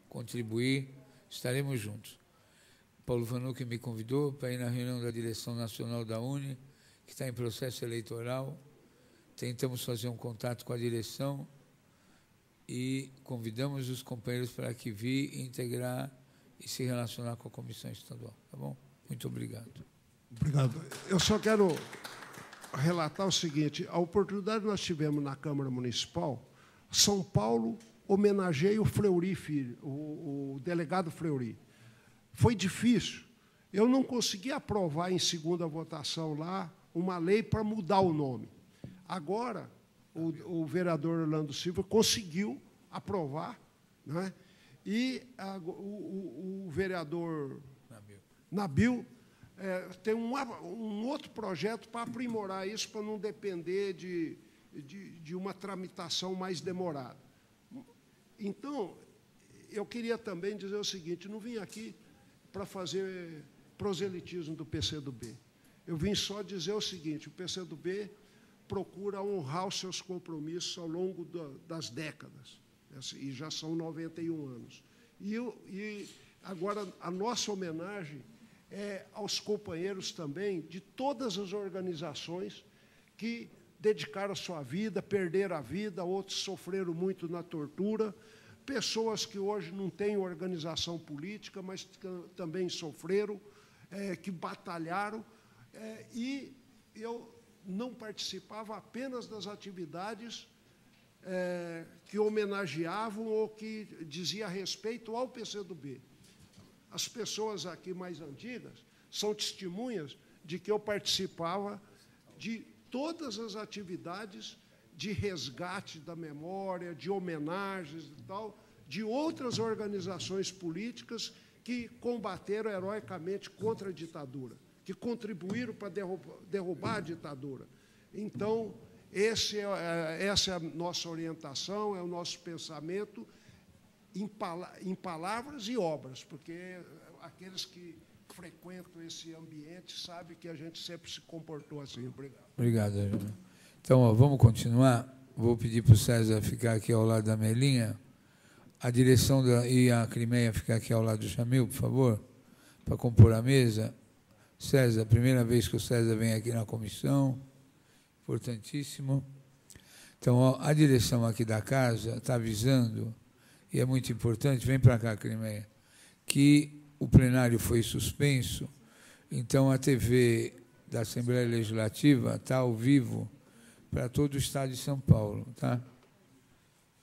contribuir, estaremos juntos. Paulo Vanucchi me convidou para ir na reunião da direção nacional da UNE, que está em processo eleitoral. Tentamos fazer um contato com a direção e convidamos os companheiros para que vir integrar e se relacionar com a comissão estadual. Tá bom? Muito obrigado. Obrigado. Eu só quero relatar o seguinte: a oportunidade que nós tivemos na Câmara Municipal, São Paulo homenageia o Fleury Filho, o delegado Fleury. Foi difícil. Eu não consegui aprovar em segunda votação lá uma lei para mudar o nome. Agora, o vereador Orlando Silva conseguiu aprovar, né? E o vereador Nabil tem um outro projeto para aprimorar isso, para não depender de uma tramitação mais demorada. Então, eu queria também dizer o seguinte: não vim aqui para fazer proselitismo do PCdoB. Eu vim só dizer o seguinte: o PCdoB procura honrar os seus compromissos ao longo das décadas, e já são 91 anos. E agora a nossa homenagem é aos companheiros também de todas as organizações que dedicaram a sua vida, perderam a vida, outros sofreram muito na tortura, pessoas que hoje não têm organização política, mas que também sofreram, que batalharam, e eu não participava apenas das atividades que homenageavam ou que dizia respeito ao PCdoB. As pessoas aqui mais antigas são testemunhas de que eu participava de todas as atividades de resgate da memória, de homenagens e tal, de outras organizações políticas que combateram heroicamente contra a ditadura, que contribuíram para derrubar a ditadura. Então, essa é a nossa orientação, é o nosso pensamento, em palavras e obras, porque aqueles que frequentam esse ambiente sabem que a gente sempre se comportou assim. Obrigado. Obrigado, Júnior. Então, ó, vamos continuar. Vou pedir para o César ficar aqui ao lado da Melinha, a direção e a Crimeia ficar aqui ao lado do Jamil, por favor, para compor a mesa. César, primeira vez que o César vem aqui na comissão, importantíssimo. Então, ó, a direção aqui da casa está avisando, e é muito importante, vem para cá, Crimeia, que o plenário foi suspenso, então a TV da Assembleia Legislativa está ao vivo para todo o Estado de São Paulo, tá?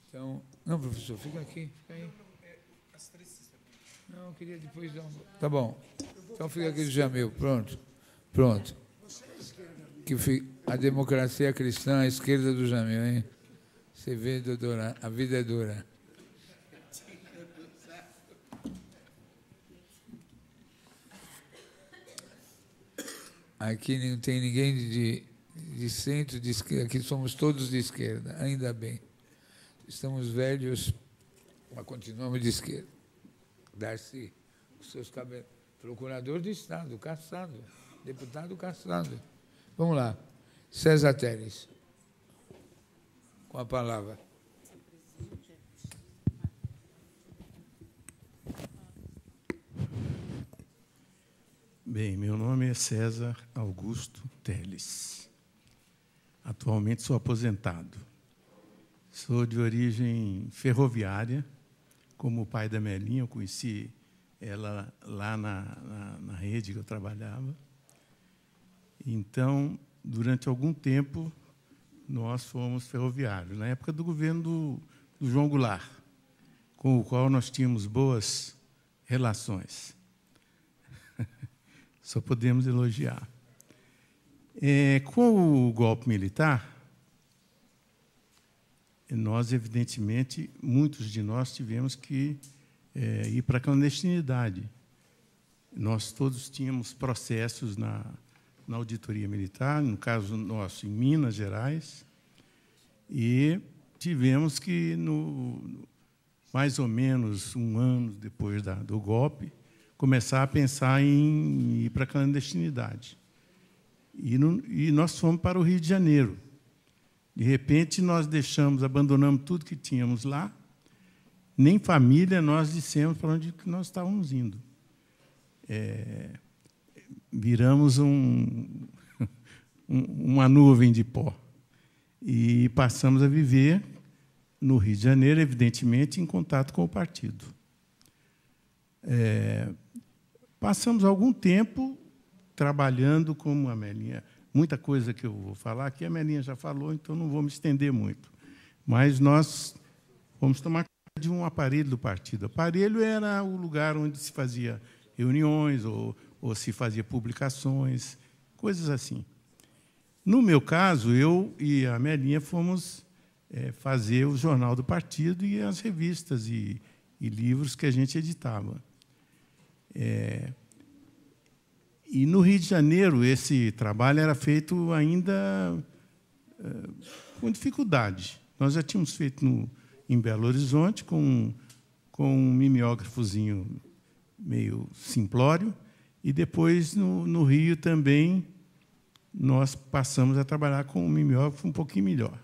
Então, não, professor, fica aqui, fica aí. Não, eu queria depois dar um... Tá bom. Então fica aqui do Jamil, pronto. Pronto. A democracia cristã à esquerda do Jamil, hein? Você vê, doutora, a vida é dura. Aqui não tem ninguém de centro, de esquerda, aqui somos todos de esquerda, ainda bem. Estamos velhos, mas continuamos de esquerda. Darcy, os seus cabelos. Procurador do Estado, caçado. Deputado caçado. Vamos lá. César Teles. Com a palavra. Bem, meu nome é César Augusto Teles. Atualmente sou aposentado. Sou de origem ferroviária. Como o pai da Melinha, eu conheci ela lá na rede que eu trabalhava. Então, durante algum tempo, nós fomos ferroviários, na época do governo do João Goulart, com o qual nós tínhamos boas relações. Só podemos elogiar. Com o golpe militar, nós, evidentemente, muitos de nós tivemos que ir para a clandestinidade. Nós todos tínhamos processos na auditoria militar, no caso nosso, em Minas Gerais, e tivemos que, mais ou menos um ano depois do golpe, começar a pensar em ir para a clandestinidade. E nós fomos para o Rio de Janeiro. De repente, nós abandonamos tudo que tínhamos lá nem família nós dissemos para onde que nós estávamos indo. Viramos uma nuvem de pó. E passamos a viver no Rio de Janeiro, evidentemente, em contato com o partido. Passamos algum tempo trabalhando como a Melinha. Muita coisa que eu vou falar aqui, a Melinha já falou, então não vou me estender muito. Mas nós fomos tomar conta de um aparelho do partido. O aparelho era o lugar onde se fazia reuniões ou se fazia publicações, coisas assim. No meu caso, eu e a Melinha fomos fazer o jornal do partido e as revistas e livros que a gente editava. E no Rio de Janeiro, esse trabalho era feito ainda com dificuldade. Nós já tínhamos feito em Belo Horizonte, com um mimeógrafozinho meio simplório, e depois, no Rio também, nós passamos a trabalhar com um mimeógrafo um pouquinho melhor.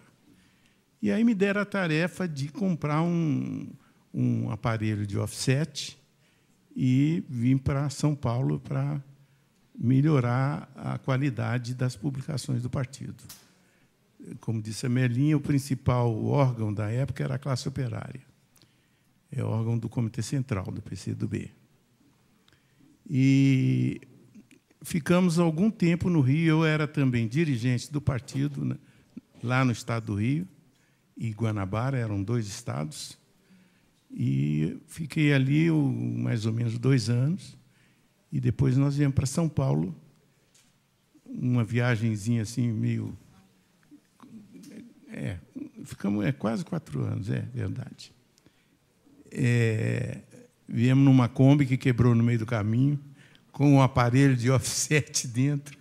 E aí me deram a tarefa de comprar um aparelho de offset e vim para São Paulo para melhorar a qualidade das publicações do partido. Como disse a Melinha, o principal órgão da época era a classe operária. É o órgão do Comitê Central, do PCdoB. E ficamos algum tempo no Rio. Eu era também dirigente do partido, né, lá no estado do Rio, e Guanabara, eram 2 estados. E fiquei ali mais ou menos 2 anos. E depois nós viemos para São Paulo, uma viagenzinha assim, meio... ficamos quase 4 anos, é verdade. Viemos numa Kombi que quebrou no meio do caminho, com um aparelho de offset dentro,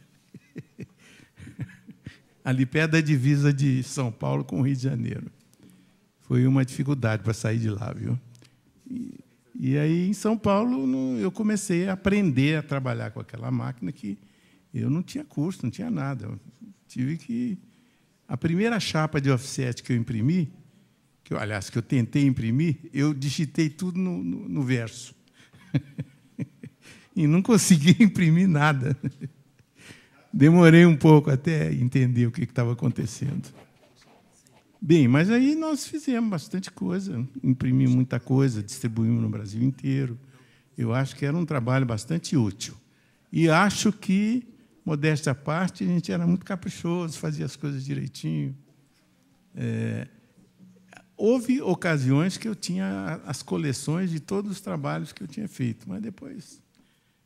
ali perto da divisa de São Paulo com o Rio de Janeiro. Foi uma dificuldade para sair de lá, viu? E aí, em São Paulo, eu comecei a aprender a trabalhar com aquela máquina que eu não tinha curso, não tinha nada. Eu tive que... A primeira chapa de offset que eu imprimi, que eu tentei imprimir, eu digitei tudo no verso. E não consegui imprimir nada. Demorei um pouco até entender o que estava acontecendo. Bem, mas aí nós fizemos bastante coisa, imprimimos muita coisa, distribuímos no Brasil inteiro. Eu acho que era um trabalho bastante útil. E acho que, modéstia à parte, a gente era muito caprichoso, fazia as coisas direitinho. Houve ocasiões que eu tinha as coleções de todos os trabalhos que eu tinha feito, mas depois,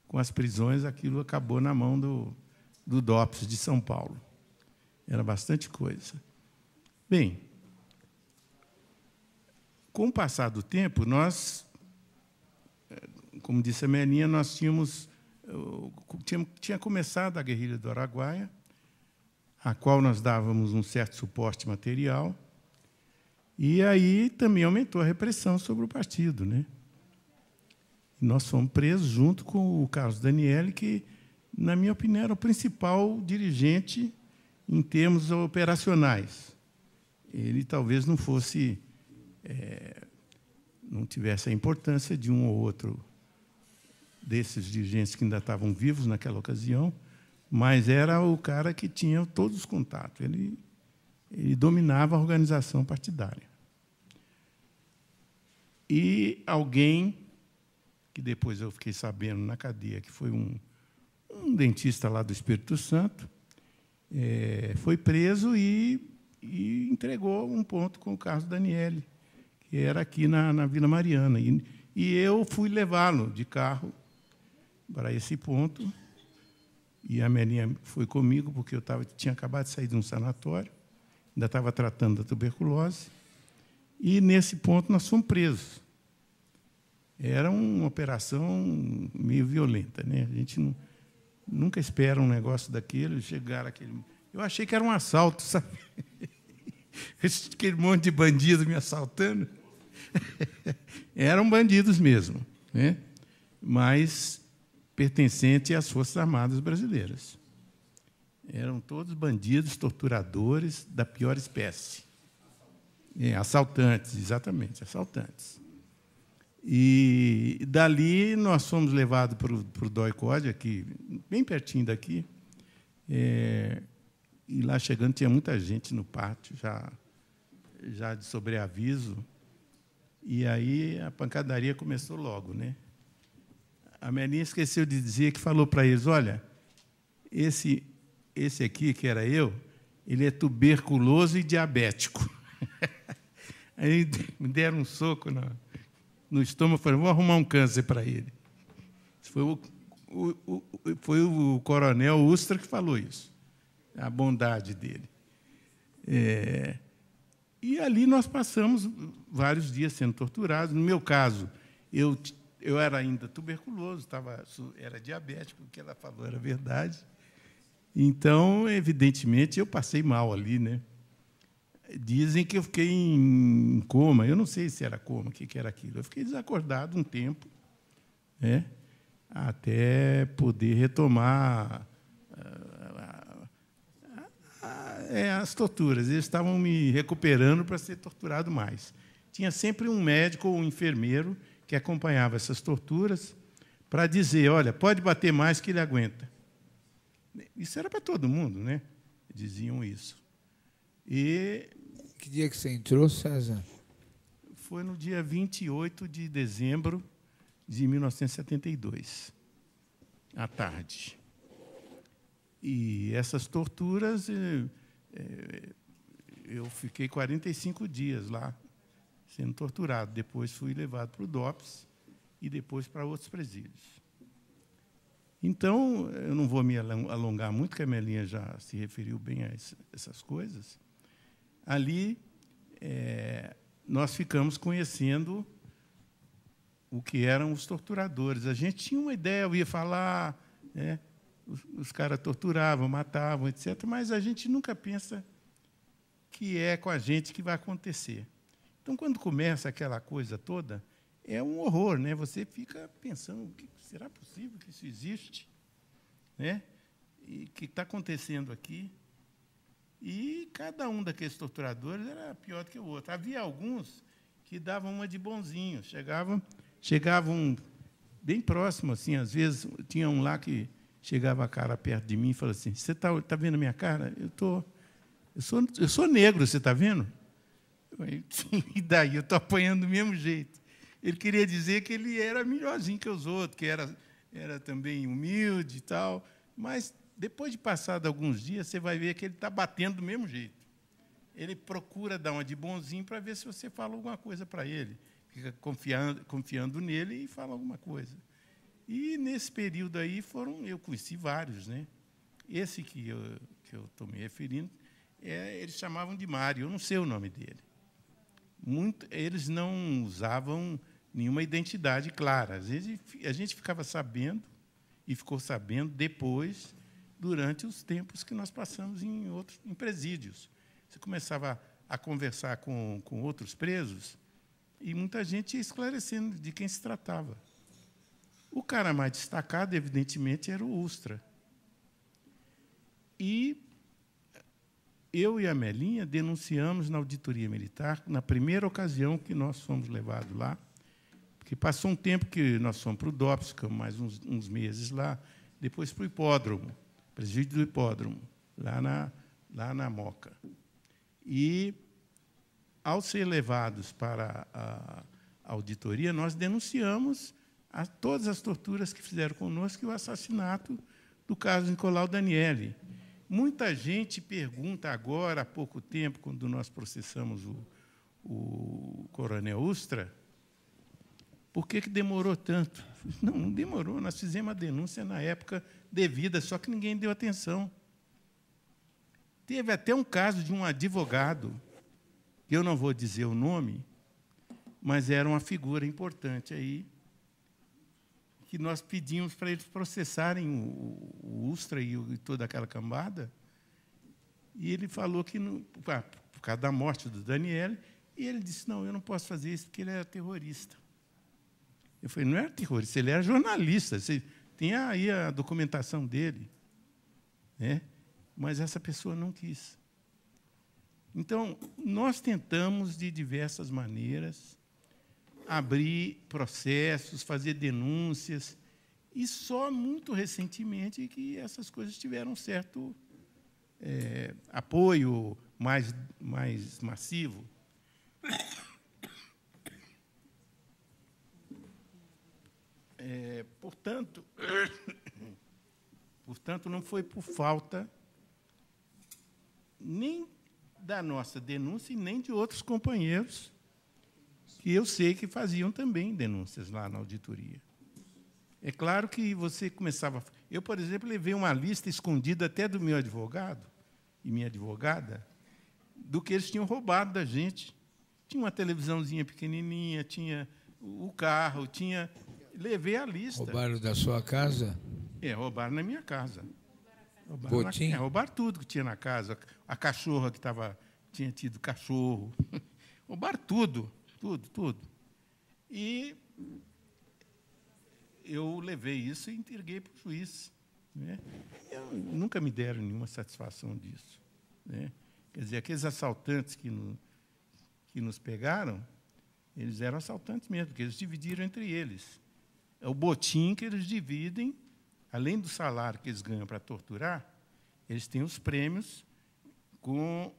com as prisões, aquilo acabou na mão do DOPS de São Paulo. Era bastante coisa. Bem, com o passar do tempo, nós, como disse a Melinha, nós tinha começado a guerrilha do Araguaia, a qual nós dávamos um certo suporte material, e aí também aumentou a repressão sobre o partido, né? Nós fomos presos junto com o Carlos Danielli, que, na minha opinião, era o principal dirigente em termos operacionais. Ele talvez não fosse, não tivesse a importância de um ou outro desses dirigentes que ainda estavam vivos naquela ocasião, mas era o cara que tinha todos os contatos. Ele dominava a organização partidária. E alguém, que depois eu fiquei sabendo na cadeia, que foi um dentista lá do Espírito Santo, foi preso e entregou um ponto com o Carlos Danielli, que era aqui na Vila Mariana. E eu fui levá-lo de carro para esse ponto, e a Melinha foi comigo, porque eu tinha acabado de sair de um sanatório, ainda estava tratando da tuberculose, e, nesse ponto, nós fomos presos. Era uma operação meio violenta, né? A gente nunca espera um negócio daquele, chegar aquele... Eu achei que era um assalto, sabe? Aquele monte de bandidos me assaltando. Eram bandidos mesmo, né? Mas pertencentes às Forças Armadas Brasileiras. Eram todos bandidos, torturadores da pior espécie. Assaltantes, exatamente, assaltantes. E dali nós fomos levados para o DOI-CODE, aqui, bem pertinho daqui. E lá chegando tinha muita gente no pátio, já de sobreaviso. E aí a pancadaria começou logo, né? A Melinha esqueceu de dizer que falou para eles: olha, esse aqui, que era eu, ele é tuberculoso e diabético. Aí me deram um soco no estômago e falaram: vou arrumar um câncer para ele. Foi o coronel Ustra que falou isso, a bondade dele. E ali nós passamos vários dias sendo torturados. No meu caso, eu era ainda tuberculoso, era diabético, o que ela falou era verdade. Então, evidentemente, eu passei mal ali, né? Dizem que eu fiquei em coma. Eu não sei se era coma, o que era aquilo. Eu fiquei desacordado um tempo, né? Até poder retomar as torturas. Eles estavam me recuperando para ser torturado mais. Tinha sempre um médico ou um enfermeiro que acompanhava essas torturas para dizer: olha, pode bater mais que ele aguenta. Isso era para todo mundo, né? Diziam isso. E que dia que você entrou, César? Foi no dia 28 de dezembro de 1972, à tarde. E essas torturas, eu fiquei 45 dias lá, sendo torturado. Depois fui levado para o DOPS e depois para outros presídios. Então, eu não vou me alongar muito, porque a Melinha já se referiu bem a essas coisas. Ali, nós ficamos conhecendo o que eram os torturadores. A gente tinha uma ideia, eu ia falar, né, os caras torturavam, matavam, etc., mas a gente nunca pensa que é com a gente que vai acontecer. Então, quando começa aquela coisa toda, é um horror, né? Você fica pensando: será possível que isso existe, né? E o que está acontecendo aqui? E cada um daqueles torturadores era pior do que o outro. Havia alguns que davam uma de bonzinho, chegavam bem próximo, assim. Às vezes tinha um lá que chegava a cara perto de mim e falava assim: você está vendo a minha cara? Eu sou negro, você está vendo? E daí eu estou apanhando do mesmo jeito. Ele queria dizer que ele era melhorzinho que os outros, que era também humilde e tal, mas depois de passado alguns dias, você vai ver que ele está batendo do mesmo jeito. Ele procura dar uma de bonzinho para ver se você fala alguma coisa para ele. Fica confiando nele e fala alguma coisa. E, nesse período aí, eu conheci vários, né? Esse que eu estou me referindo, eles chamavam de Mário, eu não sei o nome dele. Eles não usavam nenhuma identidade clara. Às vezes, a gente ficava sabendo, e ficou sabendo depois, durante os tempos que nós passamos em presídios. Você começava a conversar com outros presos, e muita gente ia esclarecendo de quem se tratava. O cara mais destacado, evidentemente, era o Ustra. E eu e a Melinha denunciamos na auditoria militar, na primeira ocasião que nós fomos levados lá, porque passou um tempo que nós fomos para o DOPS, ficamos mais uns meses lá, depois para o hipódromo, presídio do hipódromo, lá na Moca. E, ao ser levados para a auditoria, nós denunciamos todas as torturas que fizeram conosco e o assassinato do caso Nicolau Daniele. Muita gente pergunta agora, há pouco tempo, quando nós processamos o coronel Ustra, por que demorou tanto? Não demorou, nós fizemos a denúncia na época devida, só que ninguém deu atenção. Teve até um caso de um advogado, que eu não vou dizer o nome, mas era uma figura importante aí, que nós pedimos para eles processarem o Ustra e toda aquela cambada, e ele falou que, por causa da morte do Daniele, e ele disse: não, eu não posso fazer isso porque ele era terrorista. Eu falei: não era terrorista, ele era jornalista, você tem aí a documentação dele, né? Mas essa pessoa não quis. Então, nós tentamos, de diversas maneiras, abrir processos, fazer denúncias, e só muito recentemente que essas coisas tiveram certo apoio mais massivo. Portanto, não foi por falta nem da nossa denúncia e nem de outros companheiros que eu sei que faziam também denúncias lá na auditoria. É claro que você começava... Eu, por exemplo, levei uma lista escondida até do meu advogado e minha advogada do que eles tinham roubado da gente. Tinha uma televisãozinha pequenininha, tinha o carro, tinha... Levei a lista. Roubaram da sua casa? Roubaram na minha casa. Botim? Roubaram tudo que tinha na casa. A cachorra que tinha tido cachorro. Roubaram tudo, tudo. E eu levei isso e entreguei para o juiz. Né? Nunca me deram nenhuma satisfação disso. Né? Quer dizer, aqueles assaltantes que nos pegaram, eles eram assaltantes mesmo, porque eles dividiram entre eles. É o botim que eles dividem, além do salário que eles ganham para torturar, eles têm os prêmios com,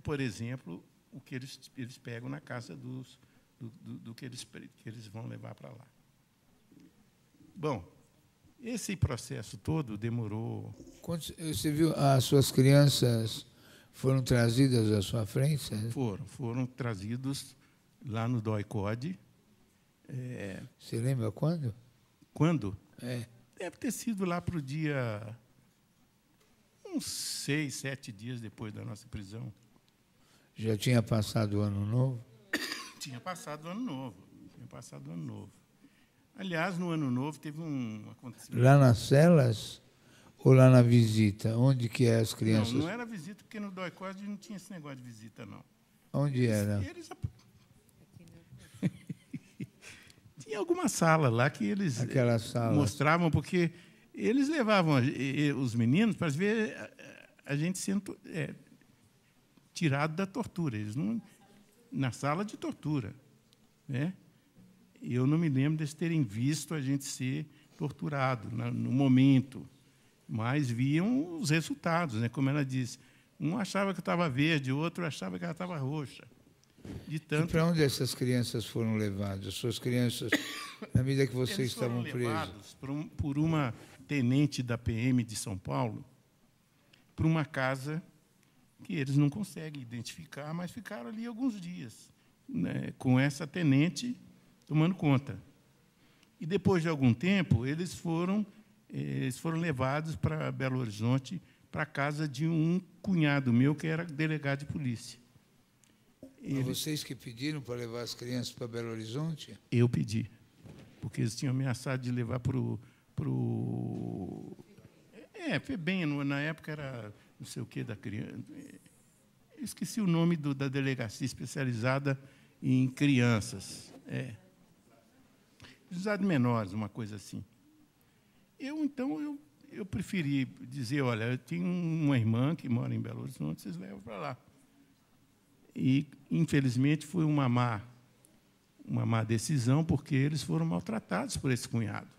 por exemplo, o que eles pegam na casa do que eles vão levar para lá. Bom, esse processo todo demorou... Você viu, as suas crianças foram trazidas à sua frente? Foram trazidos lá no DOI-CODE. Você lembra quando? Quando? Deve ter sido lá para o dia... uns 6, 7 dias depois da nossa prisão. Já tinha passado o Ano Novo? Tinha passado o Ano Novo. Aliás, no Ano Novo teve um acontecimento... Lá nas celas ou lá na visita? Onde que é as crianças? Não era visita, porque no DOI-CODE não tinha esse negócio de visita, não. Onde era? Tinha alguma sala lá que eles mostravam, porque eles levavam os meninos para ver a gente sendo tirado da tortura. Eles não, na sala de tortura. Né? Eu não me lembro deles terem visto a gente ser torturado no momento, mas viam os resultados. Né? Como ela disse, um achava que estava verde, o outro achava que ela estava roxa. E para onde essas crianças foram levadas? Suas crianças, na medida que vocês estavam presos? Levados por uma tenente da PM de São Paulo para uma casa que eles não conseguem identificar, mas ficaram ali alguns dias, né, com essa tenente tomando conta. E, depois de algum tempo, eles foram levados para Belo Horizonte, para a casa de um cunhado meu, que era delegado de polícia. Vocês que pediram para levar as crianças para Belo Horizonte? Eu pedi, porque eles tinham ameaçado de levar para o... FEBEM, na época era não sei o quê da criança. Eu esqueci o nome da delegacia especializada em crianças. Juizado de menores, uma coisa assim. Então, eu preferi dizer, olha, eu tenho uma irmã que mora em Belo Horizonte, vocês levam para lá. E, infelizmente, foi uma má decisão, porque eles foram maltratados por esse cunhado,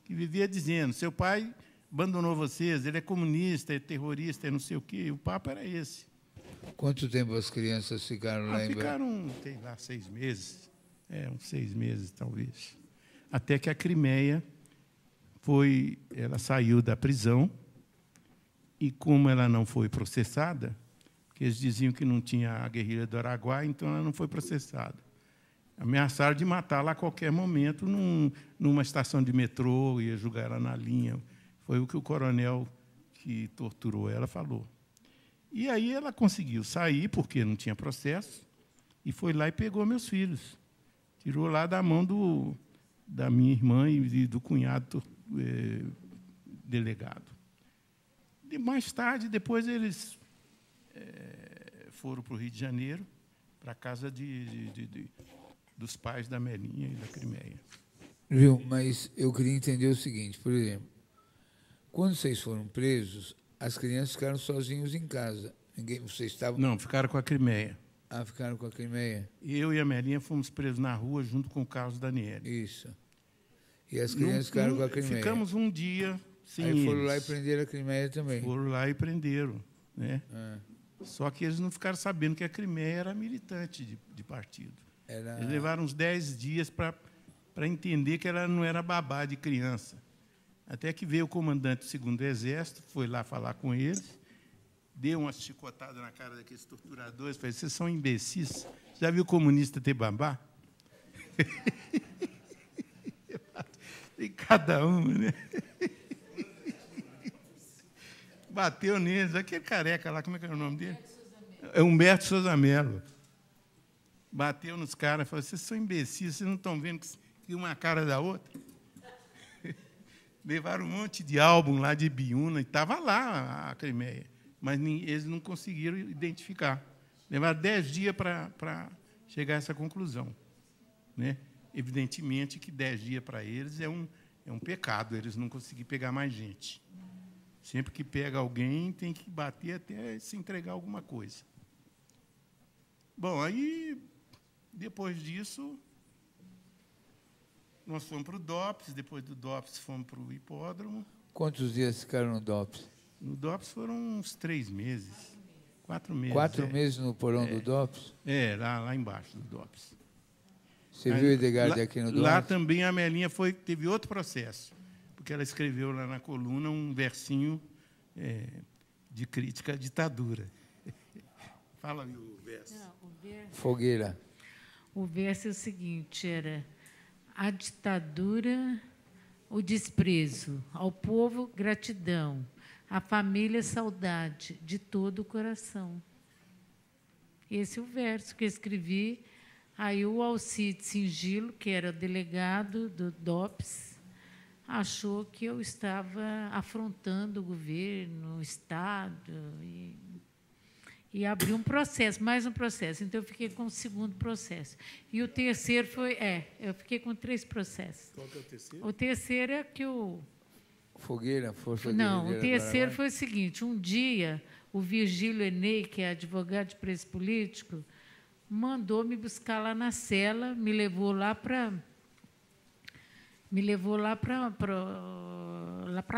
que vivia dizendo, seu pai abandonou vocês, ele é comunista, é terrorista, é não sei o quê, e o papo era esse. Quanto tempo as crianças ficaram lá em Belo? Ficaram, sei lá, 6 meses, uns 6 meses, talvez. Até que a Crimeia ela saiu da prisão, e como ela não foi processada, porque eles diziam que não tinha a guerrilha do Araguaia, então ela não foi processada. Ameaçaram de matá-la a qualquer momento numa estação de metrô, ia jogar ela na linha. Foi o que o coronel que torturou ela falou. E aí ela conseguiu sair, porque não tinha processo, e foi lá e pegou meus filhos. Tirou lá da mão da minha irmã e do cunhado delegado. E mais tarde, depois, eles foram para o Rio de Janeiro, para a casa dos pais da Melinha e da Crimeia. Viu? Mas eu queria entender o seguinte, por exemplo, quando vocês foram presos, as crianças ficaram sozinhos em casa. Vocês estavam... Não, ficaram com a Crimeia. Ah, ficaram com a Crimeia? Eu e a Melinha fomos presos na rua junto com o Carlos Daniel. Isso. E as crianças ficaram com a Crimeia? Ficamos um dia sem Aí eles. foram lá e prenderam a Crimeia também? Foram lá e prenderam. Né? Ah. Só que eles não ficaram sabendo que a Crimeia era militante de partido. Eles levaram uns 10 dias para entender que ela não era babá de criança. Até que veio o comandante do 2º Exército, foi lá falar com eles, deu uma chicotada na cara daqueles torturadores, falou: vocês são imbecis. Já viu comunista ter babá? E cada um, né? Bateu neles. Aquele careca lá, como é que era o nome dele? É Humberto Souza Mello. Bateu nos caras e falou: vocês são imbecis, vocês não estão vendo que uma cara da outra? Levaram um monte de álbum lá de Biúna, e estava lá a Crimeia, mas eles não conseguiram identificar. Levaram 10 dias para chegar a essa conclusão. Né? Evidentemente que 10 dias para eles é um pecado, eles não conseguirem pegar mais gente. Sempre que pega alguém, tem que bater até se entregar alguma coisa. Bom, aí, depois disso, nós fomos para o DOPS, depois do DOPS fomos para o hipódromo. Quantos dias ficaram no DOPS? No DOPS foram uns 3 meses. 4 meses. 4 meses no porão do DOPS? Lá embaixo do DOPS. Você viu o Edgardo aqui no DOPS? Lá também a Melinha teve outro processo, porque ela escreveu lá na coluna um versinho de crítica à ditadura. Fala aí o verso. Não, o verso. Fogueira. O verso é o seguinte, era: a ditadura, o desprezo, ao povo, gratidão, à família, saudade, de todo o coração. Esse é o verso que eu escrevi. Aí o Alcide Singilo, que era delegado do DOPS, achou que eu estava afrontando o governo, o Estado, e abriu um processo, mais um processo. Então, eu fiquei com o 2º processo. E o terceiro foi... eu fiquei com 3 processos. Qual que é o terceiro? O terceiro é que o... Fogueira, Força Não, Guerrilheira o terceiro do Paraguai. foi o seguinte: um dia, o Virgílio Enei, que é advogado de preso político, mandou me buscar lá na cela, me levou lá para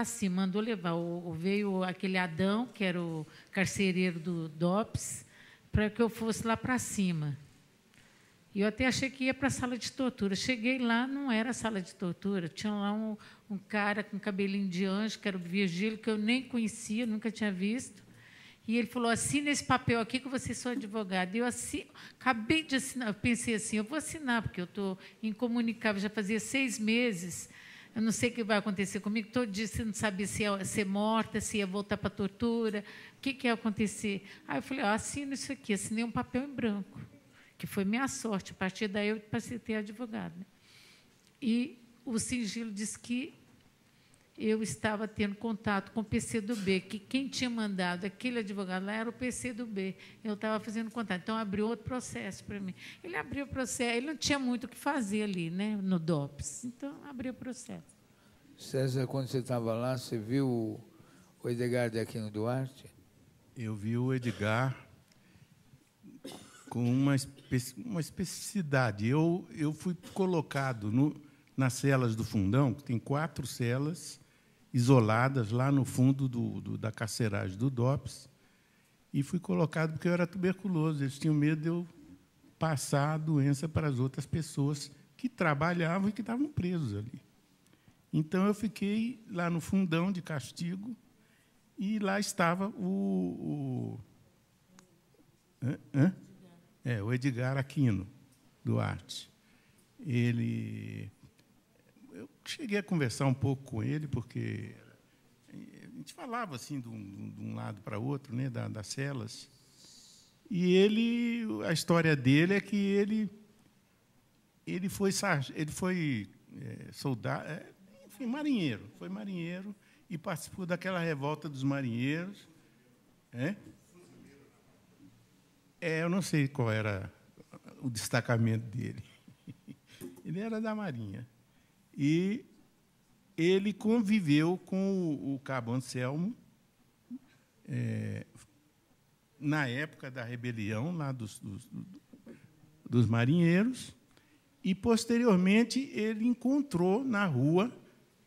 cima, mandou levar. Veio aquele Adão, que era o carcereiro do DOPS, para que eu fosse lá para cima. E eu até achei que ia para a sala de tortura. Cheguei lá, não era sala de tortura. Tinha lá um cara com cabelinho de anjo, que era o Virgílio, que eu nem conhecia, nunca tinha visto. E ele falou: assina esse papel aqui que você é sua advogada. Eu acabei de assinar. Eu pensei assim: eu vou assinar, porque eu estou incomunicável, já fazia 6 meses. Eu não sei o que vai acontecer comigo. Todo dia você não sabia se ia ser morta, se ia voltar para a tortura, o que ia acontecer. Aí eu falei: assino isso aqui. Assinei um papel em branco, que foi minha sorte. A partir daí, eu passei a ter advogado. E o sigilo disse que eu estava tendo contato com o PCdoB, que quem tinha mandado aquele advogado lá era o PCdoB. Eu estava fazendo contato. Então, abriu outro processo para mim. Ele abriu o processo, ele não tinha muito o que fazer ali, né, no DOPS. Então, abriu o processo. César, quando você estava lá, você viu o Edgardo aqui no Duarte? Eu vi o Edgar com uma especificidade. Eu fui colocado nas celas do fundão, que tem 4 celas isoladas lá no fundo da carceragem do DOPS, e fui colocado porque eu era tuberculoso. Eles tinham medo de eu passar a doença para as outras pessoas que trabalhavam e que estavam presos ali. Então, eu fiquei lá no fundão de castigo, e lá estava o Edgar Aquino Duarte. Eu cheguei a conversar um pouco com ele, porque a gente falava assim de um lado para o outro, né, das celas. E a história dele é que ele foi soldado, enfim, marinheiro. Foi marinheiro e participou daquela revolta dos marinheiros. Eu não sei qual era o destacamento dele. Ele era da Marinha. E ele conviveu com o Cabo Anselmo na época da rebelião lá dos marinheiros, e, posteriormente, ele encontrou na rua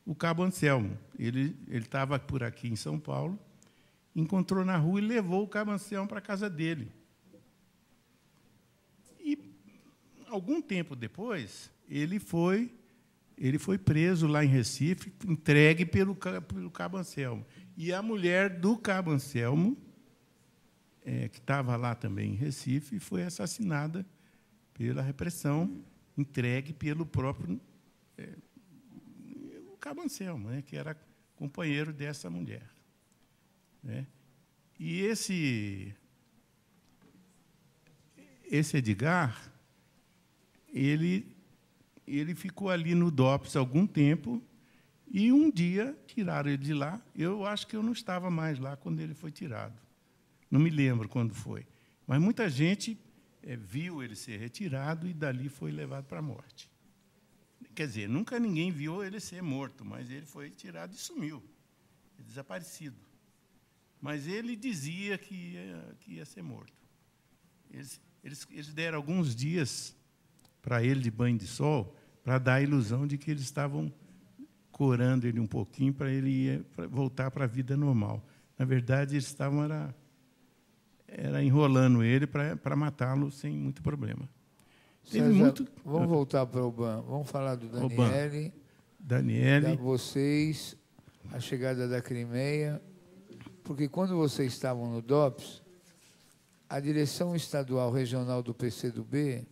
o Cabo Anselmo. Ele estava por aqui em São Paulo, encontrou na rua e levou o Cabo Anselmo para a casa dele. E, algum tempo depois, ele foi preso lá em Recife, entregue pelo Cabo Anselmo. E a mulher do Cabo Anselmo, que estava lá também em Recife, foi assassinada pela repressão, entregue pelo próprio o Cabo Anselmo, né, que era companheiro dessa mulher. Né? E esse Edgar, ele ficou ali no DOPS algum tempo, e um dia tiraram ele de lá. Eu acho que eu não estava mais lá quando ele foi tirado. Não me lembro quando foi. Mas muita gente viu ele ser retirado e dali foi levado para a morte. Quer dizer, nunca ninguém viu ele ser morto, mas ele foi tirado e sumiu, desaparecido. Mas ele dizia que ia ser morto. Eles deram alguns dias para ele de banho de sol, para dar a ilusão de que eles estavam corando ele um pouquinho para ele voltar para a vida normal. Na verdade, eles estavam era enrolando ele para matá-lo sem muito problema. César, vamos voltar para o Oban. Vamos falar do Daniele, vocês, a chegada da Crimeia, porque quando vocês estavam no DOPS, a direção estadual regional do PCdoB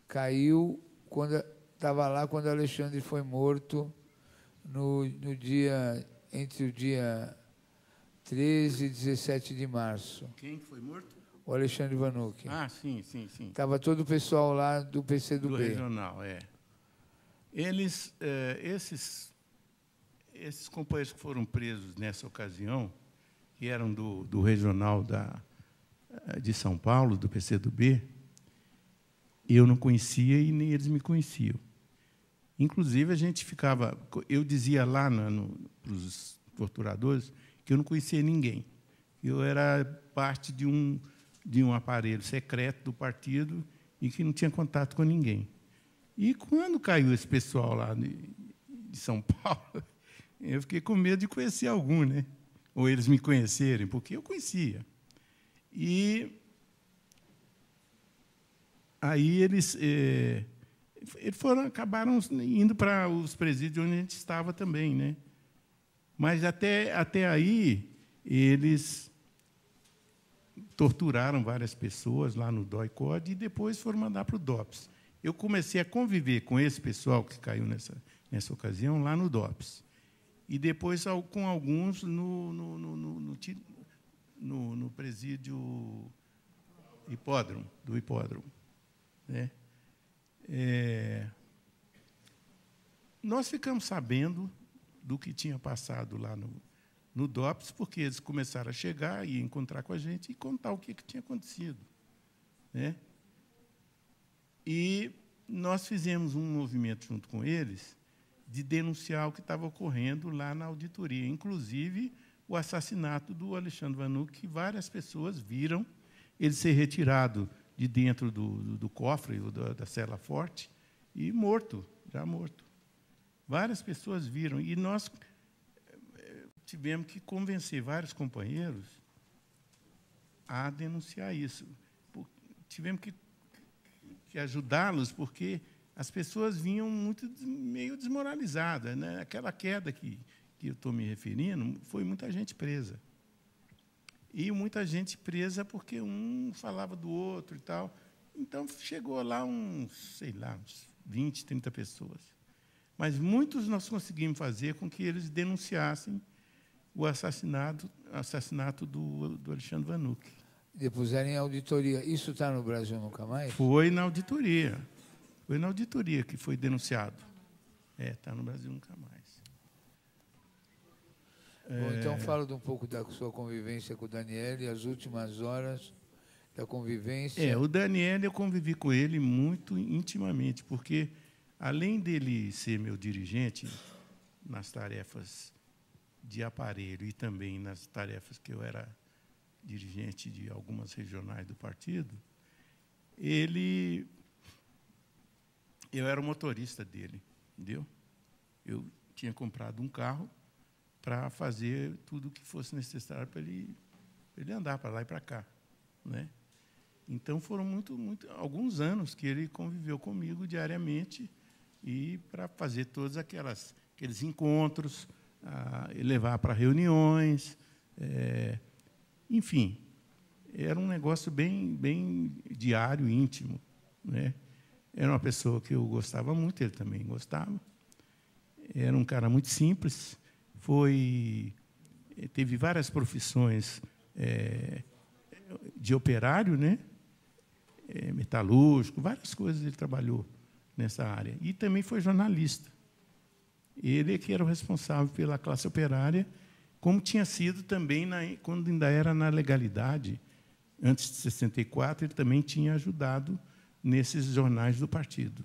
caiu estava lá quando Alexandre foi morto entre o dia 13 e 17 de março. Quem foi morto? O Alexandre Vanucchi. Ah, sim. Estava todo o pessoal lá do PCdoB. Do regional, esses companheiros que foram presos nessa ocasião, que eram do regional de São Paulo, do PCdoB, eu não conhecia e nem eles me conheciam. Inclusive, eu dizia lá para os torturadores que eu não conhecia ninguém. Eu era parte de um aparelho secreto do partido e que não tinha contato com ninguém. E, quando caiu esse pessoal lá de São Paulo, eu fiquei com medo de conhecer algum, né? Ou eles me conhecerem, porque eu conhecia. E aí eles acabaram indo para os presídios onde a gente estava também, né? Mas até aí eles torturaram várias pessoas lá no DOI-CODE e depois foram mandar para o DOPS. Eu comecei a conviver com esse pessoal que caiu nessa ocasião lá no DOPS. E depois com alguns no presídio do hipódromo. Né? Nós ficamos sabendo do que tinha passado lá no DOPS, porque eles começaram a chegar e encontrar com a gente e contar o que tinha acontecido. Né? E nós fizemos um movimento junto com eles de denunciar o que estava ocorrendo lá na auditoria, inclusive o assassinato do Alexandre Vanucchi, que várias pessoas viram ele ser retirado de dentro do cofre, da cela forte, e já morto. Várias pessoas viram, e nós tivemos que convencer vários companheiros a denunciar isso. Tivemos que ajudá-los, porque as pessoas vinham meio desmoralizadas. Né? Aquela queda que eu estou me referindo, foi muita gente presa. E muita gente presa porque um falava do outro e tal. Então, chegou lá uns 20, 30 pessoas. Mas muitos nós conseguimos fazer com que eles denunciassem o assassinato do Alexandre Vanucchi. Depuseram em auditoria. Isso está no Brasil Nunca Mais? Foi na auditoria. Foi na auditoria que foi denunciado. Está no Brasil Nunca Mais. Bom, então fala um pouco da sua convivência com o Daniele, as últimas horas da convivência. O Daniele, eu convivi com ele muito intimamente, porque, além dele ser meu dirigente nas tarefas de aparelho e também nas tarefas que eu era dirigente de algumas regionais do partido, eu era o motorista dele, entendeu? Eu tinha comprado um carro para fazer tudo o que fosse necessário para ele andar para lá e para cá, né? Então, foram alguns anos que ele conviveu comigo diariamente e para fazer todos aqueles encontros, levar para reuniões, enfim, era um negócio bem diário, íntimo, né? Era uma pessoa que eu gostava muito, ele também gostava. Era um cara muito simples, teve várias profissões de operário, né? Metalúrgico, várias coisas ele trabalhou nessa área. E também foi jornalista. Ele que era o responsável pela classe operária, como tinha sido também quando ainda era na legalidade, antes de 64, ele também tinha ajudado nesses jornais do partido.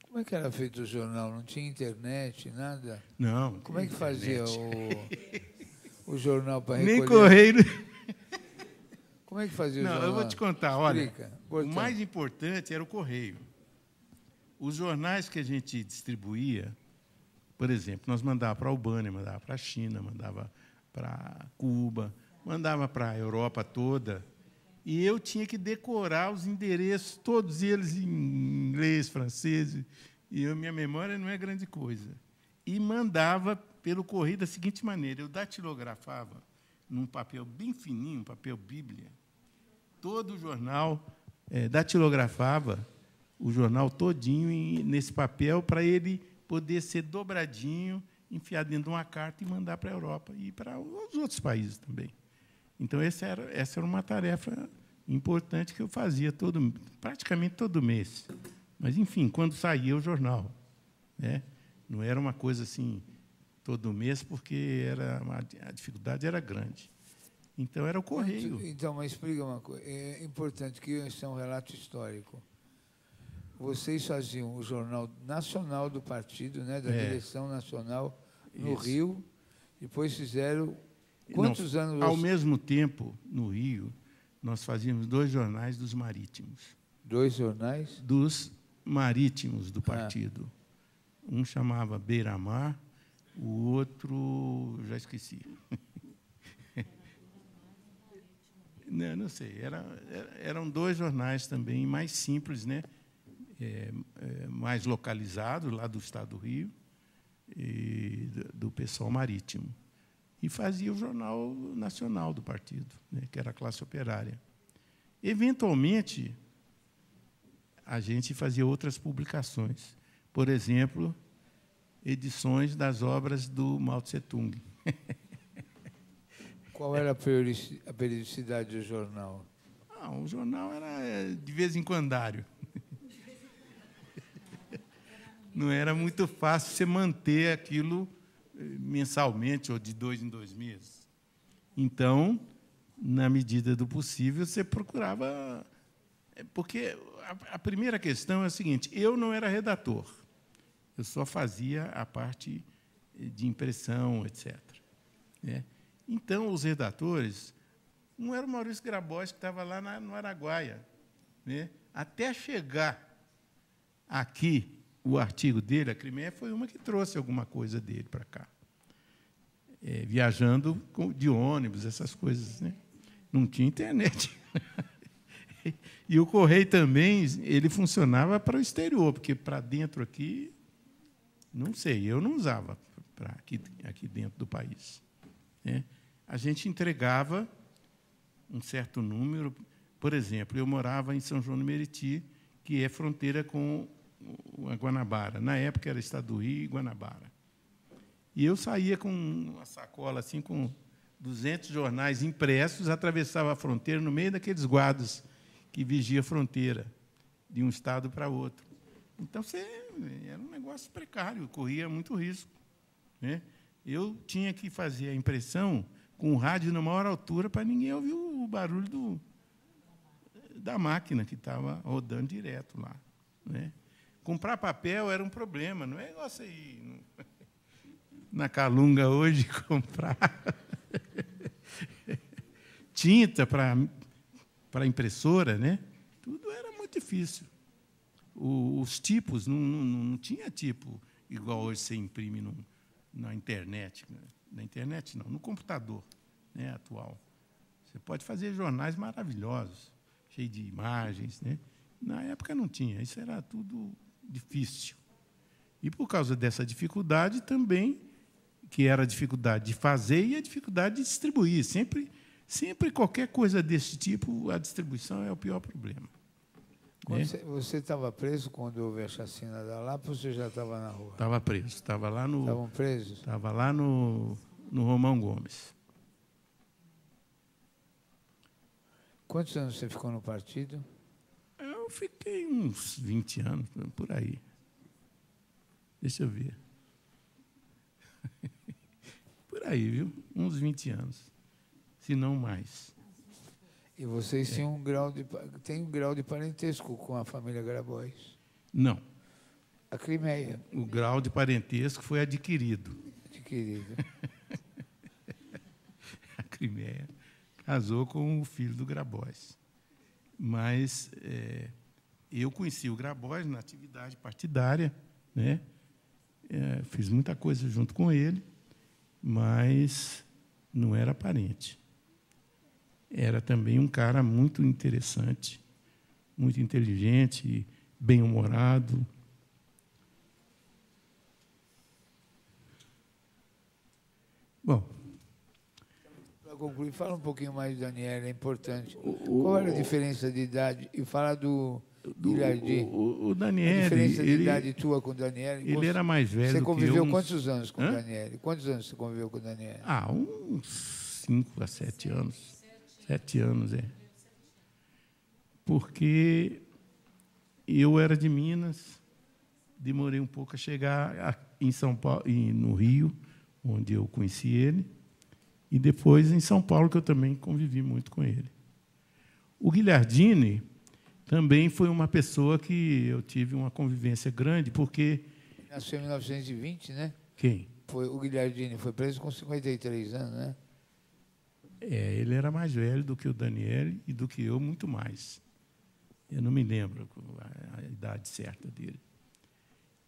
Como é que era feito o jornal? Não tinha internet, nada? Não. Como é que fazia o jornal para recolher? Nem correio. Como é que fazia o jornal? Não, eu vou te contar. Olha, Explica. o mais importante era o correio. Os jornais que a gente distribuía, por exemplo, nós mandávamos para a Albânia, mandava para a China, mandava para Cuba, mandava para a Europa toda, e eu tinha que decorar os endereços, todos eles em inglês, francês, e minha memória não é grande coisa. E mandava pelo correio da seguinte maneira: eu datilografava num papel bem fininho, um papel bíblia, todo o jornal, datilografava o jornal todinho nesse papel para ele poder ser dobradinho, enfiado dentro de uma carta e mandar para a Europa e para os outros países também. Então, essa era uma tarefa importante que eu fazia praticamente todo mês. Mas, enfim, quando saía o jornal, né? Não era uma coisa assim todo mês, porque a dificuldade era grande. Então, era o correio. Então, mas explica uma coisa. É importante que isso é um relato histórico. Vocês faziam o Jornal Nacional do Partido, né, da Direção Nacional, no Rio, depois fizeram... Quantos anos? Ao mesmo tempo, no Rio, nós fazíamos 2 jornais dos marítimos. 2 jornais? Dos marítimos do partido. Um chamava Beira-Mar, o outro, já esqueci. Não sei. Eram 2 jornais também mais simples, né? Mais localizados, lá do Estado do Rio, e do pessoal marítimo. E fazia o Jornal Nacional do partido, né, que era a classe operária. Eventualmente, a gente fazia outras publicações. Por exemplo, edições das obras do Mao Tse-tung. Qual era a periodicidade do jornal? O jornal era de vez em quandário. Não era muito fácil você manter aquilo mensalmente ou de 2 em 2 meses. Então, na medida do possível, você procurava... Porque a primeira questão é a seguinte: eu não era redator, eu só fazia a parte de impressão, etc. Né? Então, os redatores... Não era o Maurício Grabois, que estava lá no Araguaia, né? Até chegar aqui o artigo dele, a Crimeia foi uma que trouxe alguma coisa dele para cá, viajando de ônibus, essas coisas, né? Não tinha internet. E o correio também, ele funcionava para o exterior, porque para dentro aqui, não sei, eu não usava para aqui dentro do país, né? A gente entregava um certo número. Por exemplo, eu morava em São João do Meriti, que é fronteira com a Guanabara. Na época era Estado do Rio e Guanabara. E eu saía com uma sacola assim, com 200 jornais impressos, atravessava a fronteira no meio daqueles guardas que vigiam a fronteira de um estado para outro. Então, era um negócio precário, corria muito risco, né? Eu tinha que fazer a impressão com o rádio na maior altura para ninguém ouvir o barulho da máquina que estava rodando direto lá, né? Comprar papel era um problema, não é negócio aí na Calunga hoje comprar. tinta para impressora, né? Tudo era muito difícil. Os tipos, não tinha tipo igual hoje você imprime na internet. Na internet, não, no computador, né, atual. Você pode fazer jornais maravilhosos, cheios de imagens, né? Na época não tinha, isso era tudo difícil. E, por causa dessa dificuldade, também, que era a dificuldade de fazer e a dificuldade de distribuir. Sempre qualquer coisa desse tipo, a distribuição é o pior problema. Você estava preso quando houve a chacina da Lapa ou você já estava na rua? Estava preso. Estava lá no... Estavam presos? Estava lá no Romão Gomes. Quantos anos você ficou no partido? Eu fiquei uns 20 anos, por aí. Deixa eu ver. Por aí, viu? Uns 20 anos, se não mais. E vocês tinham têm um grau de parentesco com a família Grabois? Não. A Crimeia. O grau de parentesco foi adquirido. Adquirido. A Crimeia casou com o filho do Grabois. Mas eu conheci o Grabois na atividade partidária, né? Fiz muita coisa junto com ele, mas não era parente. Era também um cara muito interessante, muito inteligente, bem-humorado. Bom, para concluir, fala um pouquinho mais do Daniel, é importante. Qual era a diferença de idade? E fala do Guilherme. O Daniel, a diferença de idade tua com o Daniel. Ele era mais velho Você do que eu. Você conviveu quantos anos com o Daniel? Quantos anos você conviveu com o Daniel? Uns 5 a 7 anos. 7 anos, Porque eu era de Minas, demorei um pouco a chegar em São Paulo, no Rio, onde eu conheci ele, e depois em São Paulo, que eu também convivi muito com ele. O Guilhardini também foi uma pessoa que eu tive uma convivência grande, porque... Nasceu em 1920, né? Quem? O Guilhardini foi preso com 53 anos, né? Ele era mais velho do que o Daniel e do que eu, muito mais. Eu não me lembro a idade certa dele.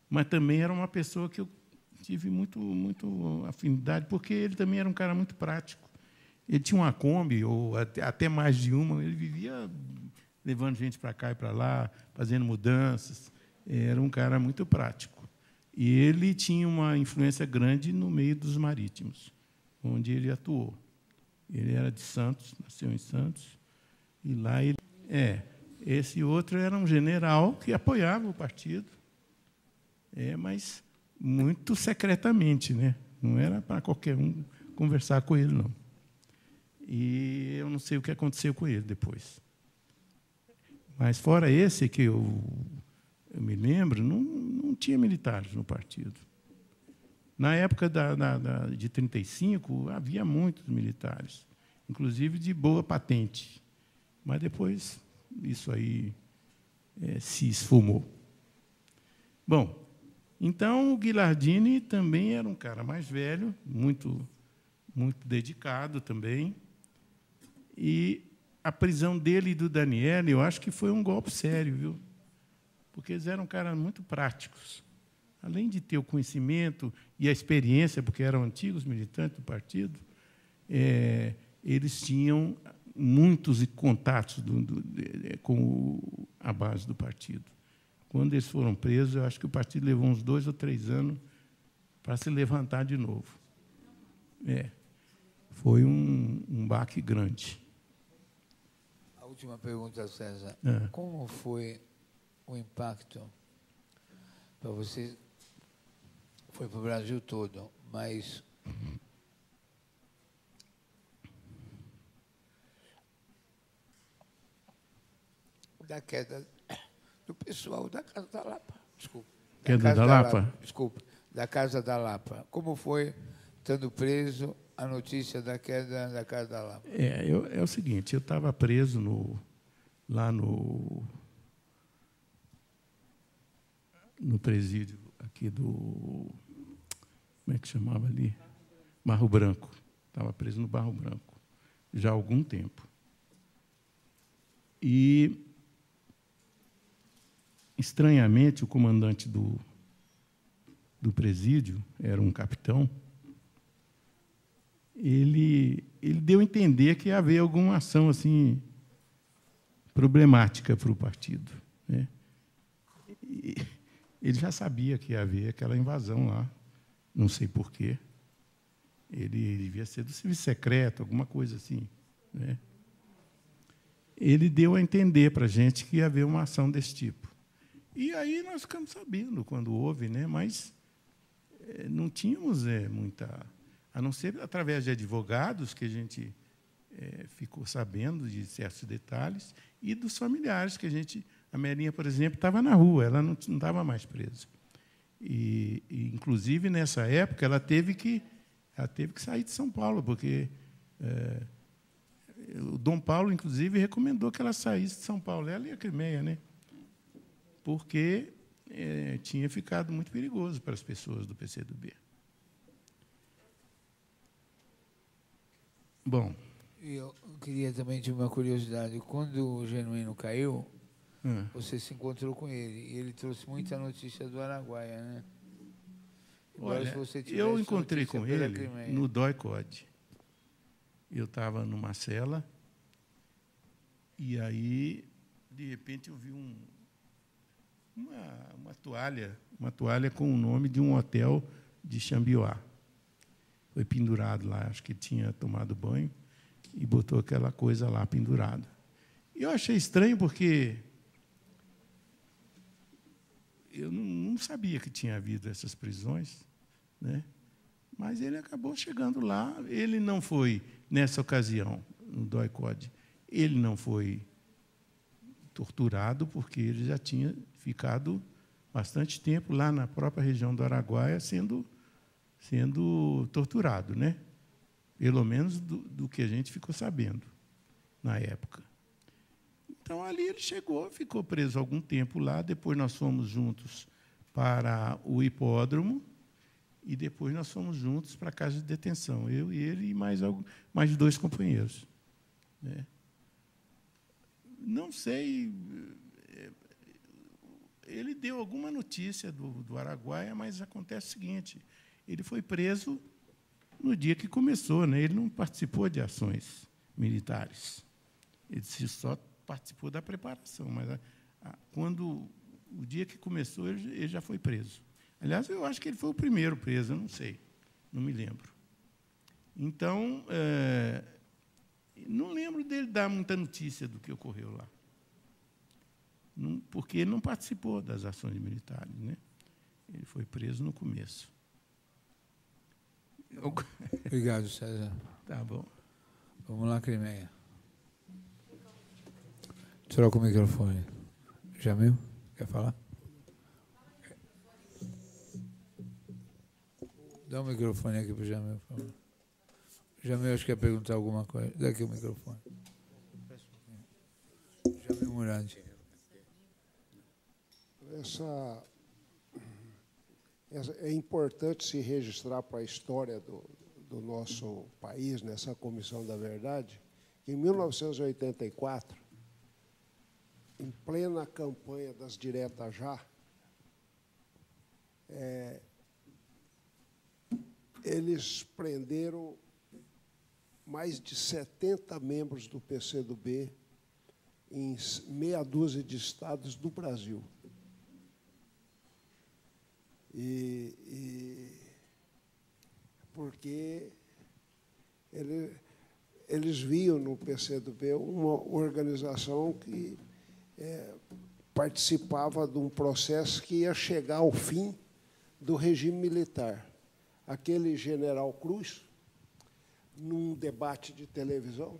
Mas também era uma pessoa que eu tive muito afinidade, porque ele também era um cara muito prático. Ele tinha uma Kombi, ou até mais de uma, ele vivia levando gente para cá e para lá, fazendo mudanças. Era um cara muito prático. E ele tinha uma influência grande no meio dos marítimos, onde ele atuou. Ele era de Santos, nasceu em Santos, e lá ele... Esse outro era um general que apoiava o partido, mas muito secretamente, né? Não era para qualquer um conversar com ele, não. E eu não sei o que aconteceu com ele depois. Mas, fora esse que eu me lembro, não tinha militares no partido. Na época de 1935, havia muitos militares, inclusive de boa patente. Mas depois isso aí se esfumou. Bom, então o Guilhardini também era um cara mais velho, muito dedicado também. E a prisão dele e do Daniel, eu acho que foi um golpe sério, viu? Porque eles eram caras muito práticos. Além de ter o conhecimento e a experiência, porque eram antigos militantes do partido, eles tinham muitos contatos com a base do partido. Quando eles foram presos, eu acho que o partido levou uns 2 ou 3 anos para se levantar de novo. Foi um baque grande. A última pergunta, César. Como foi o impacto para você? Foi para o Brasil todo, mas da queda do pessoal da Casa da Lapa. Desculpa. Queda da Lapa? Desculpa. Da Casa da Lapa. Como foi, estando preso, a notícia da queda da Casa da Lapa? É o seguinte, eu estava preso lá no presídio aqui do... Como é que chamava ali? Barro Branco. Estava preso no Barro Branco. já há algum tempo. E, estranhamente, o comandante do presídio, era um capitão, ele deu a entender que ia haver alguma ação assim problemática para o partido, né? E ele já sabia que ia haver aquela invasão lá, não sei porquê. Ele devia ser do serviço secreto, alguma coisa assim, né? Ele deu a entender para a gente que ia haver uma ação desse tipo. E aí nós ficamos sabendo quando houve, né? Mas não tínhamos muita... A não ser através de advogados que a gente ficou sabendo de certos detalhes e dos familiares que a gente... A Melinha, por exemplo, estava na rua, ela não estava mais presa. E, inclusive, nessa época, ela teve que sair de São Paulo, porque o Dom Paulo, inclusive, recomendou que ela saísse de São Paulo, ela e a Crimeia, né? Porque tinha ficado muito perigoso para as pessoas do PCdoB. Bom. Eu queria também ter uma curiosidade. Quando o Genuíno caiu, você se encontrou com ele, e ele trouxe muita notícia do Araguaia, né? Olha, eu encontrei com ele no DOI-CODE. Eu estava numa cela, e aí, de repente, eu vi uma toalha com o nome de um hotel de Xambioá. Foi pendurado lá, acho que tinha tomado banho, e botou aquela coisa lá pendurada. E eu achei estranho, porque eu não sabia que tinha havido essas prisões, né? Mas ele acabou chegando lá. Ele não foi, nessa ocasião, no DOI-CODE, ele não foi torturado, porque ele já tinha ficado bastante tempo lá na própria região do Araguaia sendo torturado, né? Pelo menos do que a gente ficou sabendo na época. Então, ali ele chegou, ficou preso algum tempo lá, depois nós fomos juntos para o hipódromo, e depois nós fomos juntos para a casa de detenção, eu e ele e mais 2 companheiros, né? Não sei, ele deu alguma notícia do Araguaia, mas acontece o seguinte: ele foi preso no dia que começou, né? Ele não participou de ações militares, ele só participou da preparação, mas quando o dia que começou, ele já foi preso. Aliás, eu acho que ele foi o primeiro preso, eu não sei, não me lembro. Então, não lembro dele dar muita notícia do que ocorreu lá, porque ele não participou das ações militares, né? Ele foi preso no começo. Obrigado, César. Tá bom. Vamos lá, Crimeia. Troca o microfone. Jamil, quer falar? Dá o microfone aqui para o Jamil, por favor. Jamil, acho que quer perguntar alguma coisa. Dá aqui o microfone. Jamil Murad. É importante se registrar para a história do nosso país, nessa Comissão da Verdade, que em 1984, em plena campanha das diretas já, eles prenderam mais de 70 membros do PCdoB em meia dúzia de estados do Brasil. Porque eles viam no PCdoB uma organização que participava de um processo que ia chegar ao fim do regime militar. Aquele general Cruz, num debate de televisão,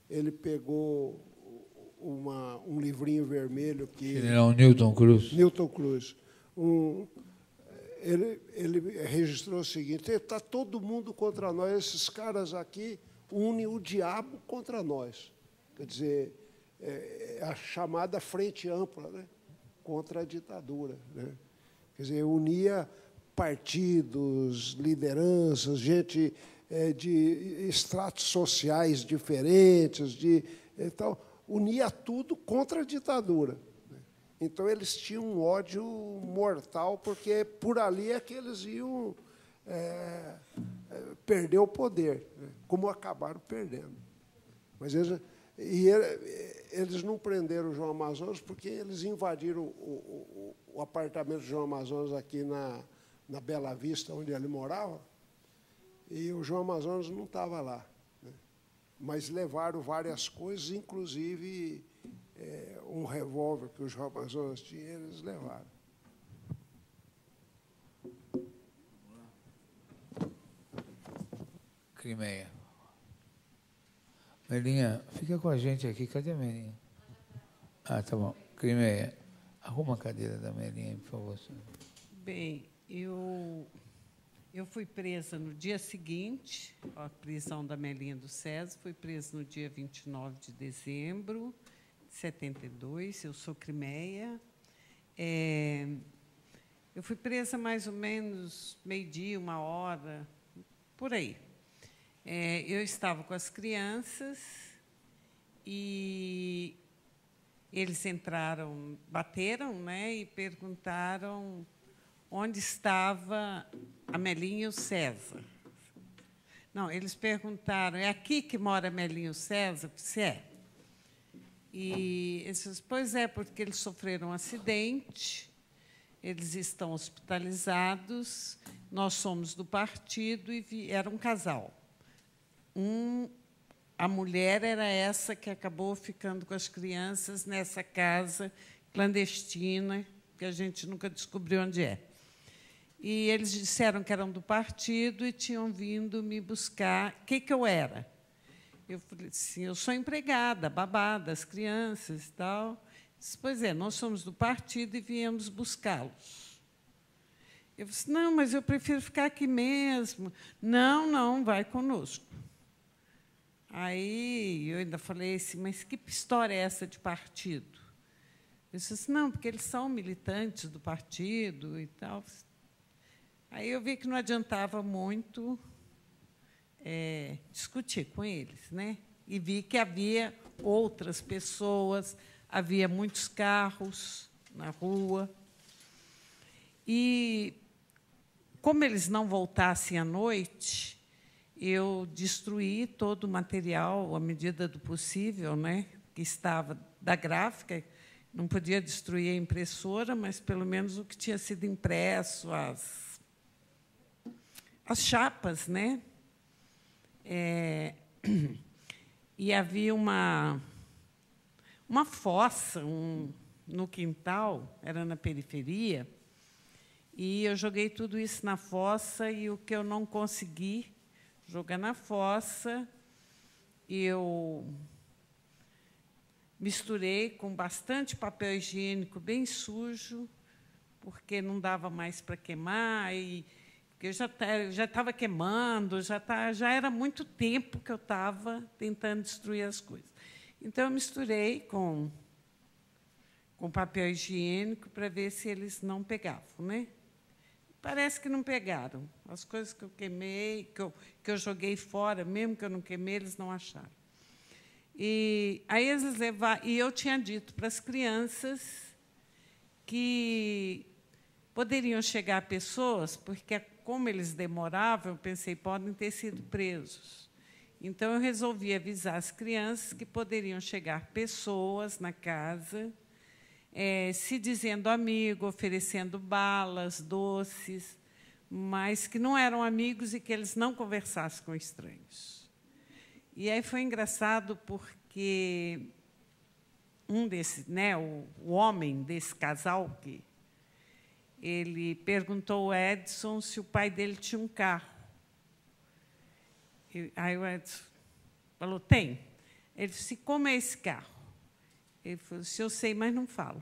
ele pegou um livrinho vermelho que... General Newton Cruz. Newton Cruz. Ele registrou o seguinte: está todo mundo contra nós, esses caras aqui unem o diabo contra nós. Quer dizer, a chamada frente ampla, né, contra a ditadura, né? Quer dizer, unia partidos, lideranças, gente de estratos sociais diferentes, então, unia tudo contra a ditadura. Então, eles tinham um ódio mortal, porque por ali é que eles iam perder o poder, como acabaram perdendo. Mas eles não prenderam o João Amazonas porque eles invadiram o apartamento do João Amazonas aqui na Bela Vista, onde ele morava, e o João Amazonas não estava lá. Mas levaram várias coisas, inclusive um revólver que o João Amazonas tinha, eles levaram. Crimeia. Melinha, fica com a gente aqui. Cadê a Melinha? Ah, tá bom. Crimeia, arruma a cadeira da Melinha, por favor. Bem, eu fui presa no dia seguinte, a prisão da Melinha do César, fui presa no dia 29 de dezembro de 72, eu sou Crimeia. Eu fui presa mais ou menos meio-dia, 1h, por aí. Eu estava com as crianças e eles entraram, bateram, né, e perguntaram onde estava a Melinha e o César. Não, eles perguntaram, é aqui que mora a Melinha e o César? Eu disse, é. E eles disseram, pois é, porque eles sofreram um acidente, eles estão hospitalizados, nós somos do partido e era um casal. A mulher era essa que acabou ficando com as crianças nessa casa clandestina, que a gente nunca descobriu onde é. E eles disseram que eram do partido e tinham vindo me buscar. O que eu era? Eu falei assim, eu sou empregada, babá das crianças e tal. Disse, pois é, nós somos do partido e viemos buscá-los. Eu disse, não, mas eu prefiro ficar aqui mesmo. Não, não, vai conosco. Aí eu ainda falei assim, mas que história é essa de partido? Eu disse assim, não, porque eles são militantes do partido e tal. Aí eu vi que não adiantava muito discutir com eles, né? E vi que havia outras pessoas, havia muitos carros na rua. E, como eles não voltassem à noite, eu destruí todo o material, à medida do possível, né, que estava da gráfica. Não podia destruir a impressora, mas, pelo menos, o que tinha sido impresso, as chapas, né? E havia uma fossa no quintal, era na periferia, e eu joguei tudo isso na fossa, e o que eu não consegui jogar na fossa, eu misturei com bastante papel higiênico bem sujo, porque não dava mais para queimar, porque já estava queimando, já era muito tempo que eu estava tentando destruir as coisas. Então, eu misturei com papel higiênico para ver se eles não pegavam, né? Parece que não pegaram. As coisas que eu queimei, que eu joguei fora, mesmo que eu não queimei, eles não acharam. E aí eles levaram, e eu tinha dito para as crianças que poderiam chegar pessoas, porque, como eles demoravam, eu pensei, podem ter sido presos. Então, eu resolvi avisar as crianças que poderiam chegar pessoas na casa, se dizendo amigo, oferecendo balas, doces, mas que não eram amigos e que eles não conversassem com estranhos. E aí foi engraçado, porque o homem desse casal, ele perguntou ao Edson se o pai dele tinha um carro. Aí o Edson falou, tem. Ele disse, como é esse carro? Ele falou, se eu sei, mas não falo.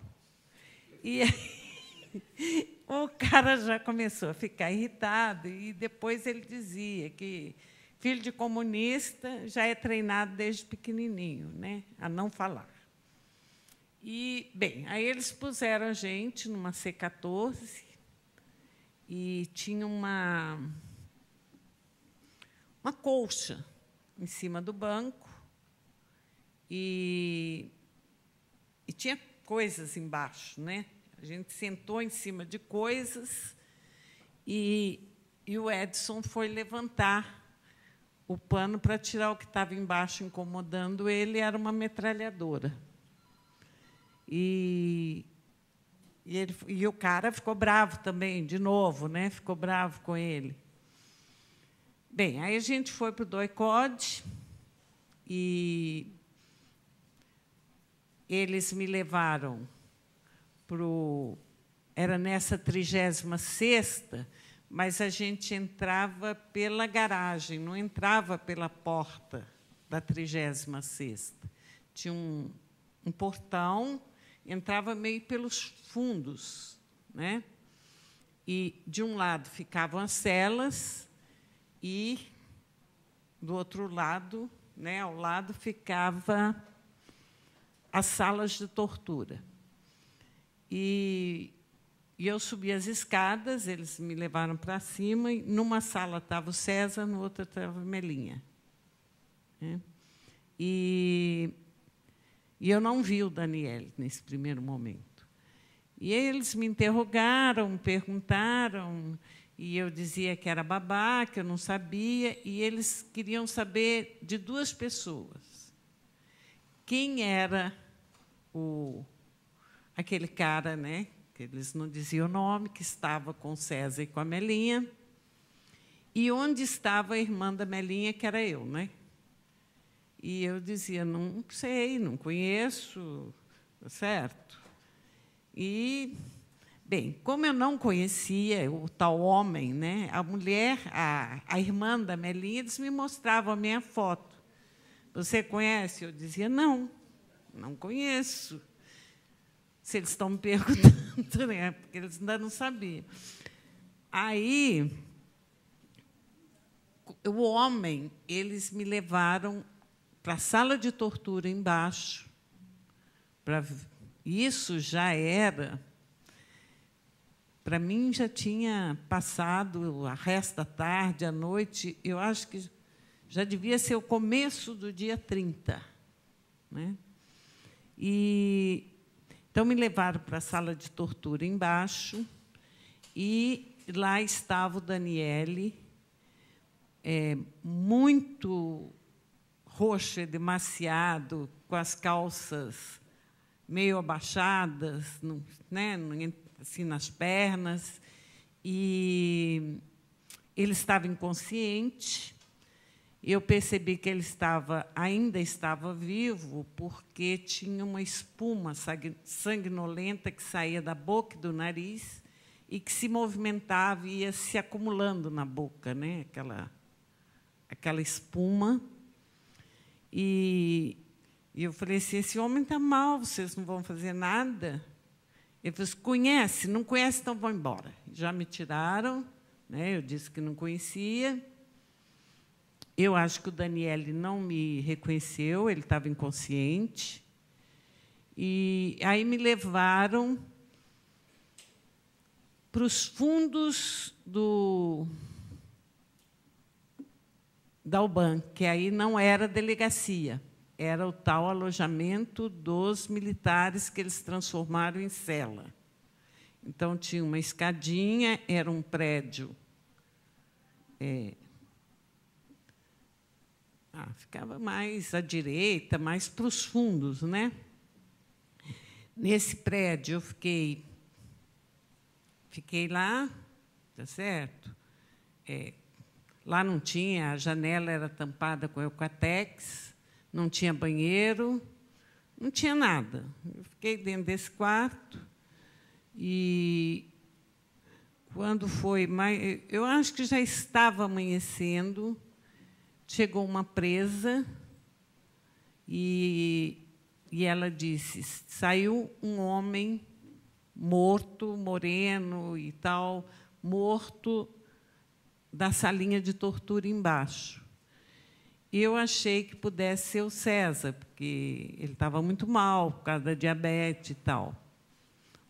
E aí, o cara já começou a ficar irritado, e depois ele dizia que filho de comunista já é treinado desde pequenininho, né, a não falar. E, bem, aí eles puseram a gente numa C14 e tinha uma uma colcha em cima do banco e tinha coisas embaixo, né? A gente sentou em cima de coisas e o Edson foi levantar o pano para tirar o que estava embaixo incomodando ele, era uma metralhadora. E o cara ficou bravo também, de novo, né? Ficou bravo com ele. Bem, aí a gente foi para o DOI-CODE e eles me levaram para o... Era nessa 36ª, mas a gente entrava pela garagem, não entrava pela porta da 36ª. Tinha um portão, entrava meio pelos fundos, né? E, de um lado, ficavam as celas e, do outro lado, né, ao lado, ficava as salas de tortura. E eu subi as escadas, eles me levaram para cima, e numa sala estava o César, na outra estava a Melinha. Né? E eu não vi o Daniel nesse primeiro momento. E eles me interrogaram, perguntaram, e eu dizia que era babá, que eu não sabia, e eles queriam saber de duas pessoas. Quem era aquele cara, né, que eles não diziam o nome, que estava com o César e com a Melinha, e onde estava a irmã da Melinha, que era eu, né? E eu dizia, não sei, não conheço, tá certo? E, bem, como eu não conhecia o tal homem, né, a mulher, a irmã da Melinha, eles me mostravam a minha foto. Você conhece? Eu dizia, não conheço. Se eles estão me perguntando, né, porque eles ainda não sabiam. Aí, o homem, eles me levaram para a sala de tortura embaixo. Isso já era... Para mim, já tinha passado a resto da tarde, à noite, eu acho que já devia ser o começo do dia 30. Né? Então, me levaram para a sala de tortura embaixo, e lá estava o Daniele, muito roxo, demasiado, com as calças meio abaixadas, né, assim, nas pernas, e ele estava inconsciente. Eu percebi que ele ainda estava vivo, porque tinha uma espuma sanguinolenta que saía da boca e do nariz e que se movimentava e ia se acumulando na boca, né? Aquela espuma. E eu falei assim, esse homem está mal, vocês não vão fazer nada? Ele falou assim, conhece? Não conhece, então vão embora. Já me tiraram, né? Eu disse que não conhecia. Eu acho que o Daniele não me reconheceu, ele estava inconsciente. E aí me levaram para os fundos da UBAN, que aí não era delegacia, era o tal alojamento dos militares que eles transformaram em cela. Então, tinha uma escadinha, era um prédio... ficava mais à direita, mais para os fundos, né? Nesse prédio, eu fiquei lá, tá certo? Lá não tinha, a janela era tampada com eucatex, não tinha banheiro, não tinha nada. Eu fiquei dentro desse quarto e, quando foi... eu acho que já estava amanhecendo, chegou uma presa e ela disse, saiu um homem morto, moreno e tal, morto da salinha de tortura embaixo. Eu achei que pudesse ser o César, porque ele estava muito mal, por causa da diabetes e tal.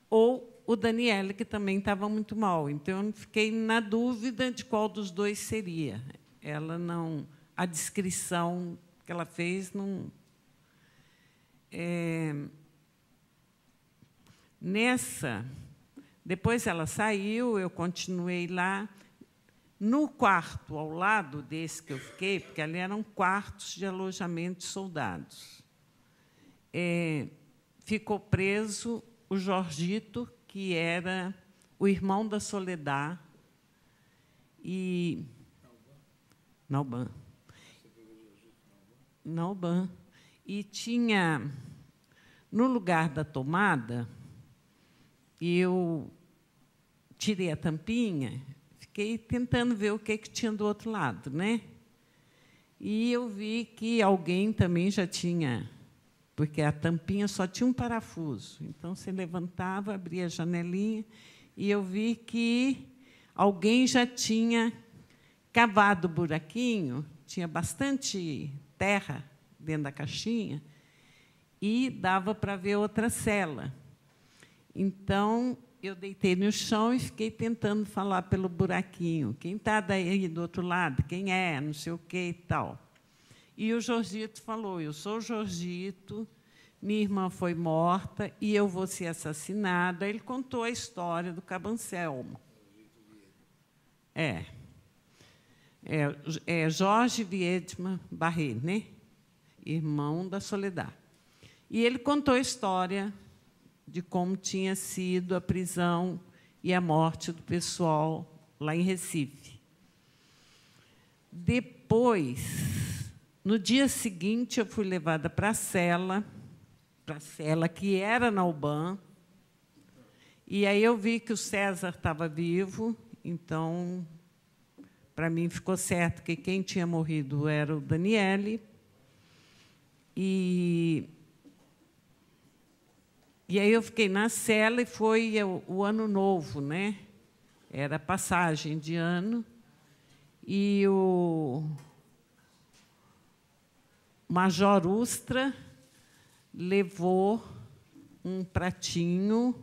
Ou o Daniele, que também estava muito mal. Então, eu fiquei na dúvida de qual dos dois seria. ela não, a descrição que ela fez não. Depois ela saiu, eu continuei lá. No quarto, ao lado desse que eu fiquei, porque ali eram quartos de alojamento de soldados, ficou preso o Jorgito, que era o irmão da Soledad, e Nauban. Nauban. E tinha, no lugar da tomada, eu tirei a tampinha, fiquei tentando ver o que tinha do outro lado, né? E eu vi que alguém também já tinha, porque a tampinha só tinha um parafuso. Então, você levantava, abria a janelinha, e eu vi que alguém já tinha cavado o buraquinho, tinha bastante terra dentro da caixinha, e dava para ver outra cela. Então, eu deitei no chão e fiquei tentando falar pelo buraquinho. Quem está daí do outro lado? Quem é? Não sei o quê e tal. E o Jorgito falou, eu sou o Jorgito, minha irmã foi morta e eu vou ser assassinada. Ele contou a história do Cabo Anselmo. Jorge Viedma Barré, né? Irmão da Soledad. E ele contou a história de como tinha sido a prisão e a morte do pessoal lá em Recife. Depois, no dia seguinte, eu fui levada para a cela que era na UBAN, e aí eu vi que o César estava vivo, então, para mim, ficou certo que quem tinha morrido era o Daniele. E aí eu fiquei na cela e foi o ano novo, né? Era passagem de ano. E o Major Ustra levou um pratinho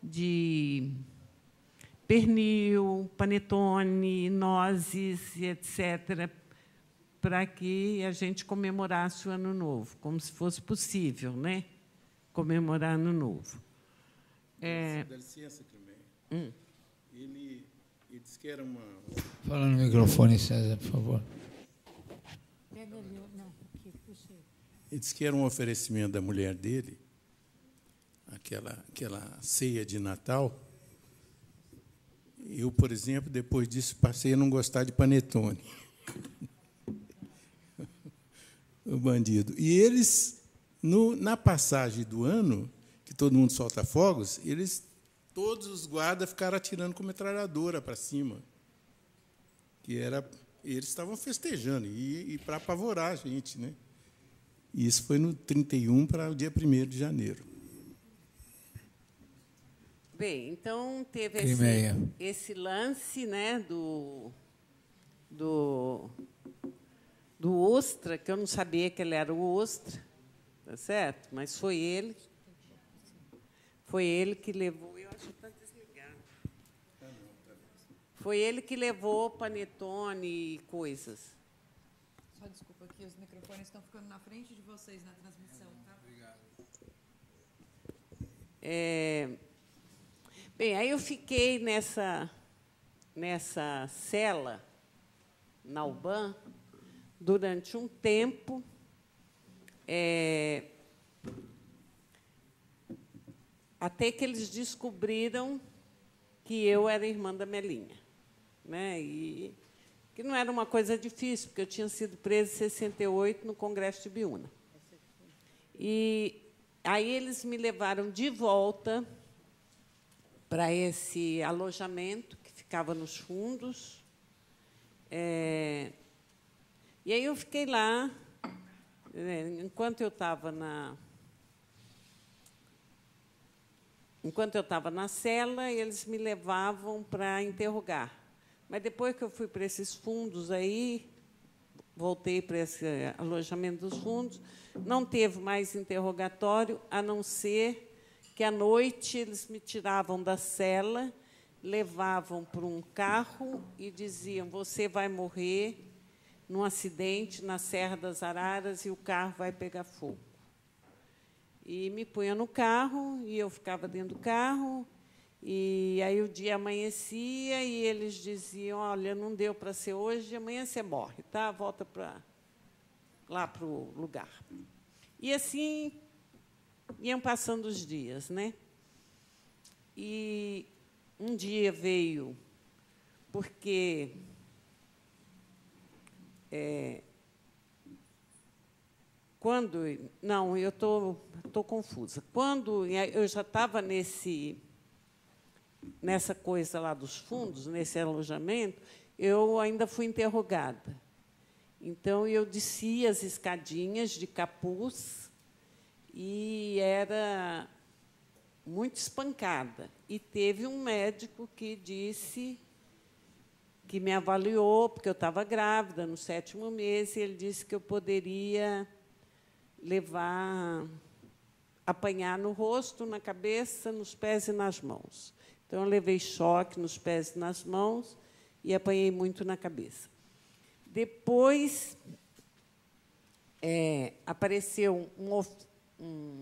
de pernil, panetone, nozes, etc., para que a gente comemorasse o Ano Novo, como se fosse possível, né? Comemorar Ano Novo. Dá licença, Climéia. Ele disse que era uma... Fala no microfone, César, por favor. Pega ali, não, aqui, puxa aí. Ele disse que era um oferecimento da mulher dele, aquela ceia de Natal. Eu, por exemplo, depois disso, passei a não gostar de panetone. O bandido. E eles, na passagem do ano, que todo mundo solta fogos, todos os guardas ficaram atirando com metralhadora para cima. Eles estavam festejando, e para apavorar a gente, né? E isso foi no 31 para o dia 1º de janeiro. Bem, então teve esse lance, né, do Ostra, que eu não sabia que ele era o Ostra, tá certo? Mas foi ele que levou. Eu acho que está desligado. Foi ele que levou panetone e coisas. Só desculpa aqui, os microfones estão ficando na frente de vocês na transmissão, tá? Obrigado. Bem, aí eu fiquei nessa cela, na UBAN, durante um tempo, até que eles descobriram que eu era irmã da Melinha, né? E que não era uma coisa difícil, porque eu tinha sido presa em 68 no Congresso de Biúna. E aí eles me levaram de volta para esse alojamento que ficava nos fundos. E aí eu fiquei lá, enquanto eu estava na cela, eles me levavam para interrogar. Mas depois que eu fui para esses fundos aí, voltei para esse alojamento dos fundos, não teve mais interrogatório, a não ser que, à noite, eles me tiravam da cela, levavam para um carro e diziam, você vai morrer num acidente na Serra das Araras e o carro vai pegar fogo. E me punha no carro, e eu ficava dentro do carro, e aí o dia amanhecia, e eles diziam, olha, não deu para ser hoje, amanhã você morre, tá? Volta lá para o lugar. E assim iam passando os dias, né? E um dia veio, porque quando... Não, eu estou confusa. Quando eu já estava nessa coisa lá dos fundos, nesse alojamento, eu ainda fui interrogada. Então, eu descia as escadinhas de capuz e era muito espancada. E teve um médico que disse, que me avaliou, porque eu estava grávida, no 7º mês, e ele disse que eu poderia apanhar no rosto, na cabeça, nos pés e nas mãos. Então, eu levei choque nos pés e nas mãos e apanhei muito na cabeça. Depois, apareceu um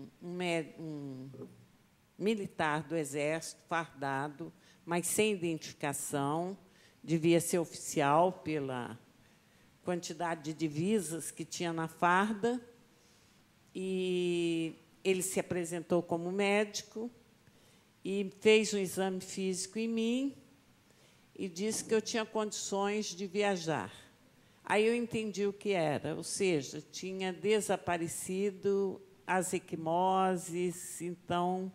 militar do Exército, fardado, mas sem identificação, devia ser oficial pela quantidade de divisas que tinha na farda, e ele se apresentou como médico e fez um exame físico em mim e disse que eu tinha condições de viajar. Aí eu entendi o que era, ou seja, tinha desaparecido as equimoses, então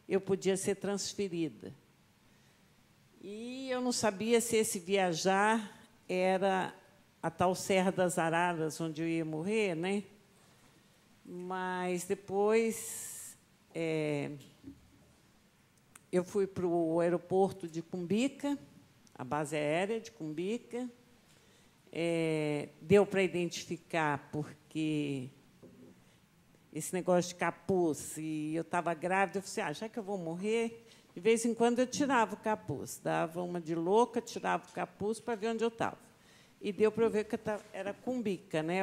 eu podia ser transferida. E eu não sabia se esse viajar era a tal Serra das Araras, onde eu ia morrer, né? Mas depois eu fui para o aeroporto de Cumbica, a base aérea de Cumbica. Deu para identificar, porque esse negócio de capuz, e eu estava grávida, eu falei, já que eu vou morrer, de vez em quando eu tirava o capuz, dava uma de louca, tirava o capuz para ver onde eu estava. E deu para eu ver que era Cumbica, né?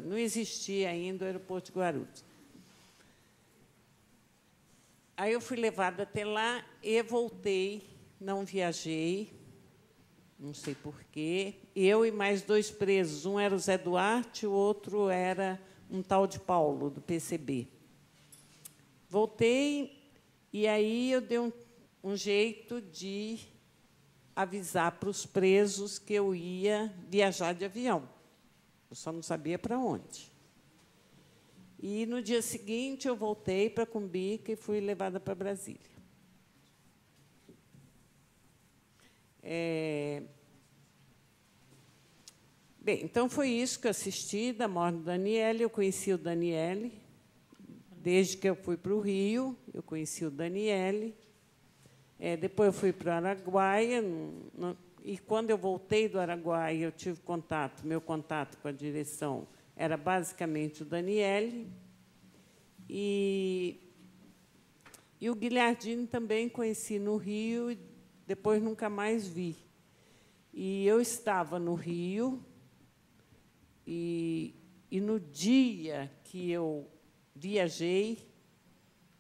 Não existia ainda o aeroporto de Guarulhos. Aí eu fui levada até lá e voltei, não viajei, não sei porquê. Eu e mais 2 presos, um era o Zé Duarte, o outro era um tal de Paulo, do PCB. Voltei, e aí eu dei um jeito de avisar para os presos que eu ia viajar de avião. Eu só não sabia para onde. E, no dia seguinte, eu voltei para Cumbica e fui levada para Brasília. Bem, então, foi isso que eu assisti da morte do Daniele. Eu conheci o Daniele. Desde que eu fui para o Rio, eu conheci o Daniele. Depois, eu fui para o Araguaia. E, quando eu voltei do Araguaia, eu tive meu contato com a direção era basicamente o Daniele. E o Guilhardini também conheci no Rio, e depois nunca mais vi. E eu estava no Rio, e no dia que eu viajei,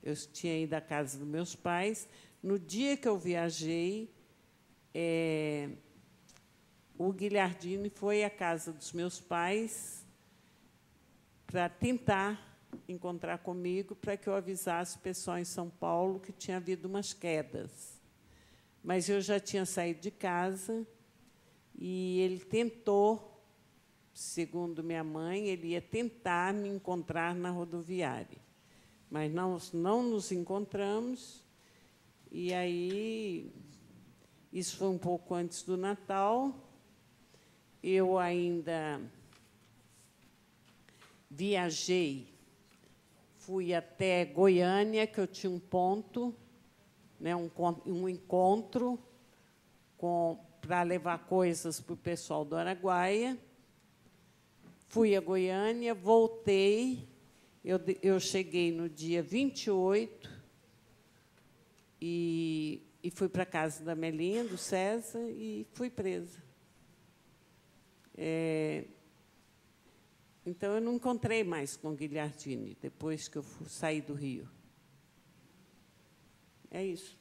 eu tinha ido à casa dos meus pais, no dia que eu viajei, o Guilhardini foi à casa dos meus pais para tentar encontrar comigo, para que eu avisasse o pessoal em São Paulo que tinha havido umas quedas. Mas eu já tinha saído de casa e ele tentou, segundo minha mãe, ele ia tentar me encontrar na rodoviária. Mas não nos encontramos. E aí, isso foi um pouco antes do Natal. Eu ainda viajei, fui até Goiânia, que eu tinha um ponto, né, um encontro para levar coisas para o pessoal do Araguaia. Fui a Goiânia, voltei, eu cheguei no dia 28 e fui para a casa da Melinha, do César, e fui presa. Então, eu não encontrei mais com o Ghigliardini depois que eu saí do Rio. É isso.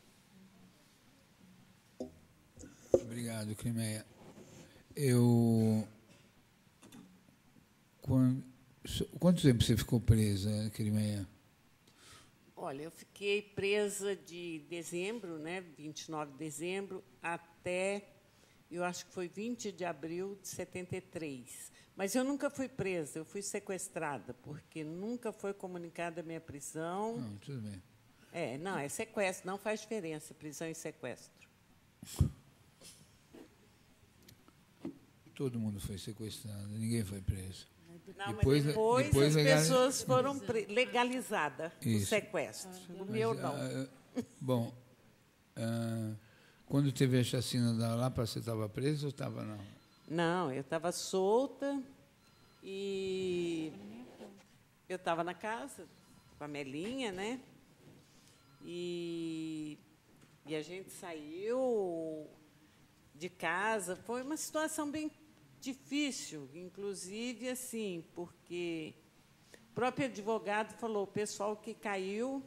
Obrigado, Crimeia. Quanto tempo você ficou presa, Crimeia? Olha, eu fiquei presa de dezembro, né, 29 de dezembro, até, eu acho que foi 20 de abril de 73. Mas eu nunca fui presa, eu fui sequestrada, porque nunca foi comunicada a minha prisão. Não, tudo bem. Não, é sequestro, não faz diferença, prisão e sequestro. Todo mundo foi sequestrado, ninguém foi preso. Não, depois as pessoas foram legalizadas, o sequestro. O meu, não. Bom, quando teve a chacina da Lapa, você estava presa ou estava não? Não, eu estava solta e eu estava na casa com a Melinha, né? E a gente saiu de casa. Foi uma situação bem difícil, inclusive, assim, porque o próprio advogado falou, o pessoal que caiu,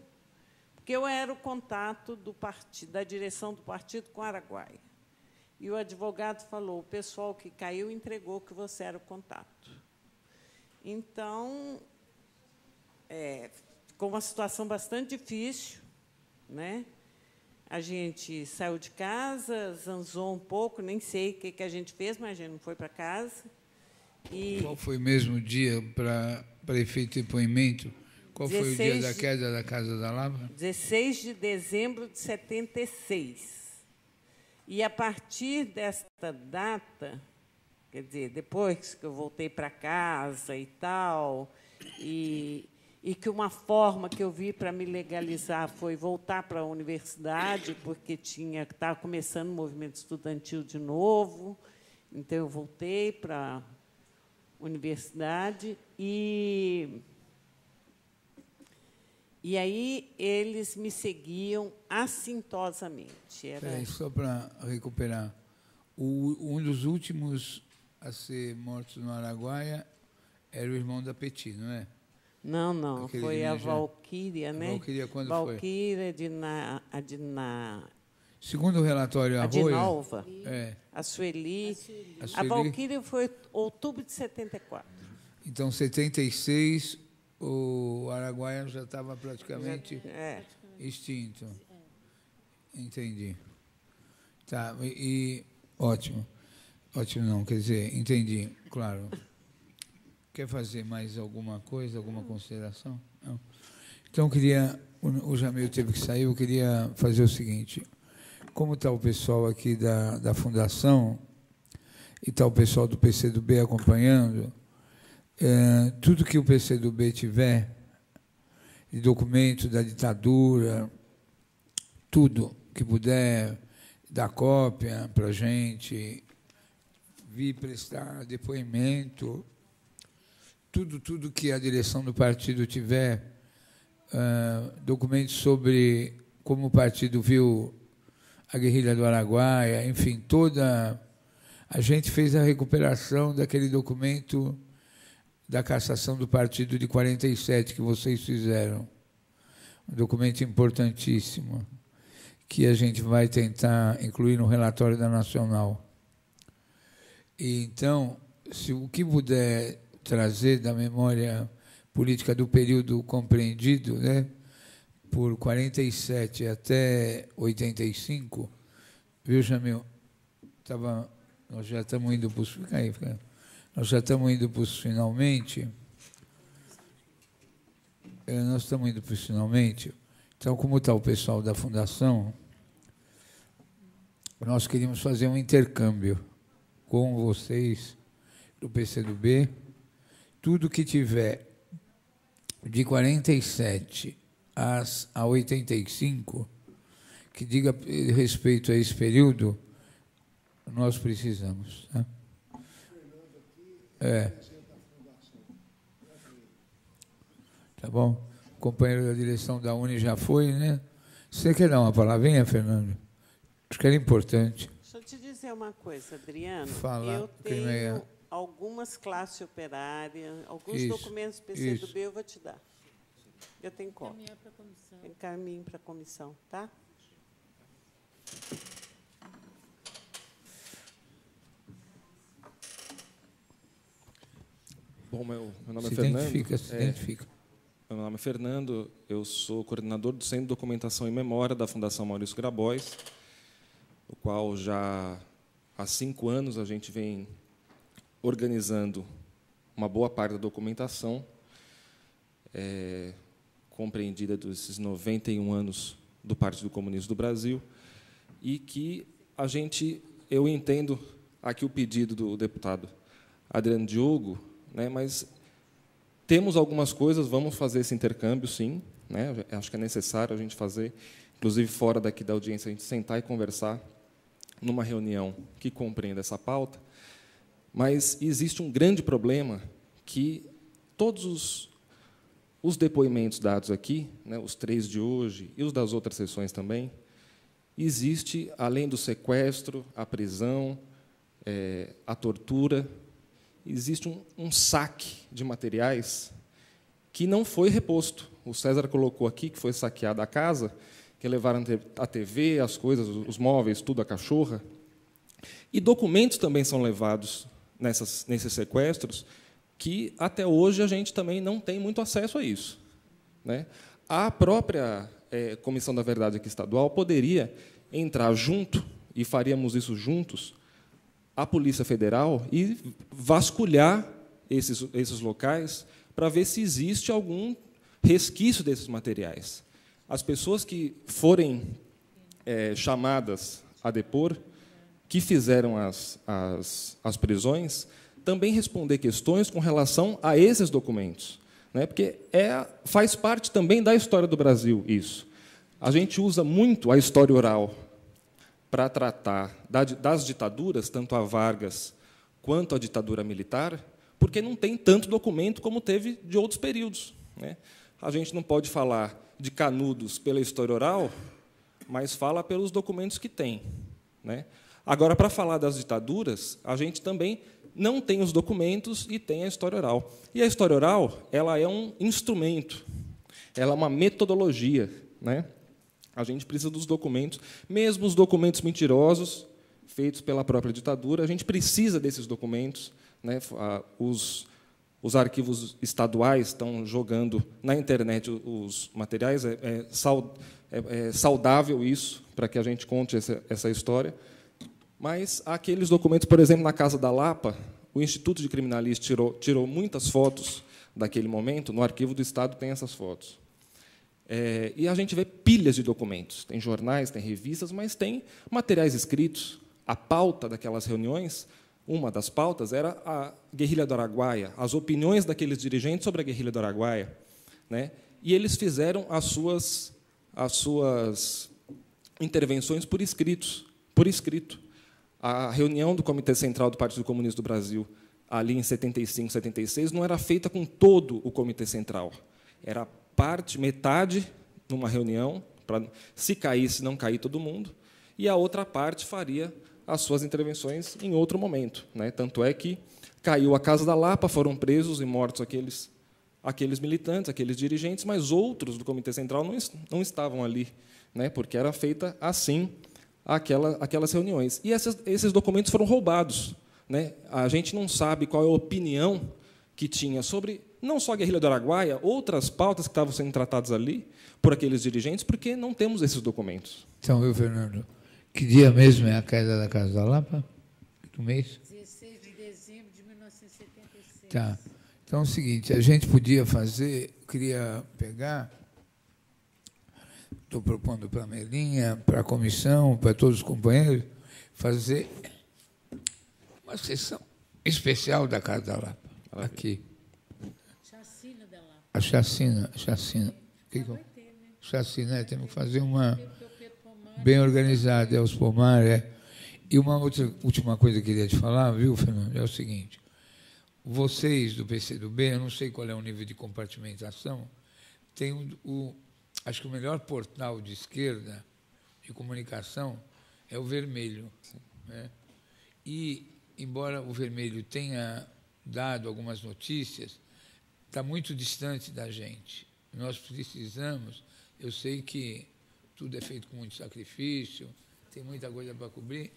porque eu era o contato do partido, da direção do partido com o Araguaia. E o advogado falou, o pessoal que caiu entregou que você era o contato. Então, ficou uma situação bastante difícil, né? A gente saiu de casa, zanzou um pouco, nem sei o que a gente fez, mas a gente não foi para casa. Qual foi mesmo o dia para efeito depoimento? Qual foi o dia da queda da Casa da Lapa? 16 de dezembro de 76. E, a partir desta data, quer dizer, depois que eu voltei para casa e tal, e que uma forma que eu vi para me legalizar foi voltar para a universidade, porque estava começando o movimento estudantil de novo. Então, eu voltei para a universidade e aí eles me seguiam assintosamente. Peraí, só para recuperar. Um dos últimos a ser mortos no Araguaia era o irmão da Petit, não é? Não, foi a Valquíria, né? A Valquíria quando Valquíria, segundo o relatório Arroia... Adinalva, a Sueli. A Valquíria foi outubro de 74. Então, 76, o Araguaia já estava praticamente extinto. Entendi. Tá, ótimo. Ótimo não, quer dizer, entendi, claro. Quer fazer mais alguma coisa, alguma consideração? Não. Então, o Jamil teve que sair, eu queria fazer o seguinte. Como está o pessoal aqui da Fundação e está o pessoal do PCdoB acompanhando, tudo que o PCdoB tiver, de documento da ditadura, tudo que puder dar cópia para a gente, vir prestar depoimento, tudo que a direção do partido tiver, documentos sobre como o partido viu a guerrilha do Araguaia, enfim, a gente fez a recuperação daquele documento da cassação do partido de 47 que vocês fizeram. Um documento importantíssimo, que a gente vai tentar incluir no relatório da Nacional. E, então, se o que puder trazer da memória política do período compreendido, né, por 47 até 85, viu, Jamil? Nós já estamos indo para os... Nós já estamos indo para os finalmente. Nós estamos indo para os finalmente. Então, como está o pessoal da Fundação, nós queríamos fazer um intercâmbio com vocês do PCdoB. Tudo que tiver de 47 a 85, que diga respeito a esse período, nós precisamos. Tá? Tá bom? O companheiro da direção da Uni já foi, né? Você quer dar uma palavrinha, Fernando? Acho que era importante. Deixa eu te dizer uma coisa, Adriano. Fala, eu tenho algumas classes operárias, alguns Isso, documentos do PCdoB isso. eu vou te dar. Eu tenho cópia. Encaminhe para a comissão, tá? Bom, meu nome Se é Fernando. identifica, se identifica. Meu nome é Fernando, eu sou coordenador do Centro de Documentação e Memória da Fundação Maurício Grabois, o qual já há 5 anos a gente vem organizando uma boa parte da documentação, compreendida desses 91 anos do Partido Comunista do Brasil, e que eu entendo aqui o pedido do deputado Adriano Diogo, né, mas temos algumas coisas, vamos fazer esse intercâmbio, sim, né, acho que é necessário a gente fazer, inclusive fora daqui da audiência, a gente sentar e conversar numa reunião que compreenda essa pauta, mas existe um grande problema que todos os depoimentos dados aqui, né, os 3 de hoje e os das outras sessões também, existe, além do sequestro, a prisão, a tortura, existe um saque de materiais que não foi reposto. O César colocou aqui que foi saqueada a casa, que levaram a TV, as coisas, os móveis, tudo, a cachorra. E documentos também são levados nesses sequestros, que até hoje a gente também não tem muito acesso a isso, né? A própria Comissão da Verdade aqui estadual poderia entrar junto, e faríamos isso juntos, a Polícia Federal e vasculhar esses locais para ver se existe algum resquício desses materiais. As pessoas que forem chamadas a depor, que fizeram as prisões, também responder questões com relação a esses documentos, né? Porque faz parte também da história do Brasil isso. A gente usa muito a história oral para tratar das ditaduras, tanto a Vargas quanto a ditadura militar, porque não tem tanto documento como teve de outros períodos, né? A gente não pode falar de Canudos pela história oral, mas fala pelos documentos que tem, né? Agora, para falar das ditaduras, a gente também não tem os documentos e tem a história oral. E a história oral, ela é um instrumento, ela é uma metodologia, né? A gente precisa dos documentos, mesmo os documentos mentirosos, feitos pela própria ditadura, a gente precisa desses documentos, né? Os arquivos estaduais estão jogando na internet os materiais, é saudável isso, para que a gente conte essa história. Mas aqueles documentos, por exemplo, na Casa da Lapa, o Instituto de Criminalística tirou muitas fotos daquele momento, no Arquivo do Estado tem essas fotos. E a gente vê pilhas de documentos, tem jornais, tem revistas, mas tem materiais escritos. A pauta daquelas reuniões, uma das pautas era a guerrilha do Araguaia, as opiniões daqueles dirigentes sobre a guerrilha do Araguaia, né? E eles fizeram as suas intervenções por escrito. A reunião do Comitê Central do Partido Comunista do Brasil, ali em 75, 76, não era feita com todo o Comitê Central. Era metade numa reunião, para se caísse, não cair todo mundo, e a outra parte faria as suas intervenções em outro momento, né? Tanto é que caiu a Casa da Lapa, foram presos e mortos aqueles militantes, aqueles dirigentes, mas outros do Comitê Central não estavam ali, né? Porque era feita assim aquelas reuniões. E esses documentos foram roubados, né? A gente não sabe qual é a opinião que tinha sobre, não só a guerrilha do Araguaia, outras pautas que estavam sendo tratadas ali por aqueles dirigentes, porque não temos esses documentos. Então, Fernando, que dia mesmo é a queda da Casa da Lapa? Que mês? 16 de dezembro de 1976. Tá. Então, é o seguinte, a gente podia fazer, queria pegar, estou propondo para a Melinha, para a comissão, para todos os companheiros, fazer uma sessão especial da Casa da Lapa, aqui. Chacina da Lapa. A chacina. Chacina, temos que fazer uma bem organizada, os pomares. E uma última coisa que eu queria te falar, viu, Fernando, é o seguinte. Vocês do PCdoB, eu não sei qual é o nível de compartimentação, tem acho que o melhor portal de esquerda de comunicação é o vermelho, né? E embora o Vermelho tenha dado algumas notícias, está muito distante da gente. Nós precisamos, eu sei que tudo é feito com muito sacrifício, tem muita coisa para cobrir.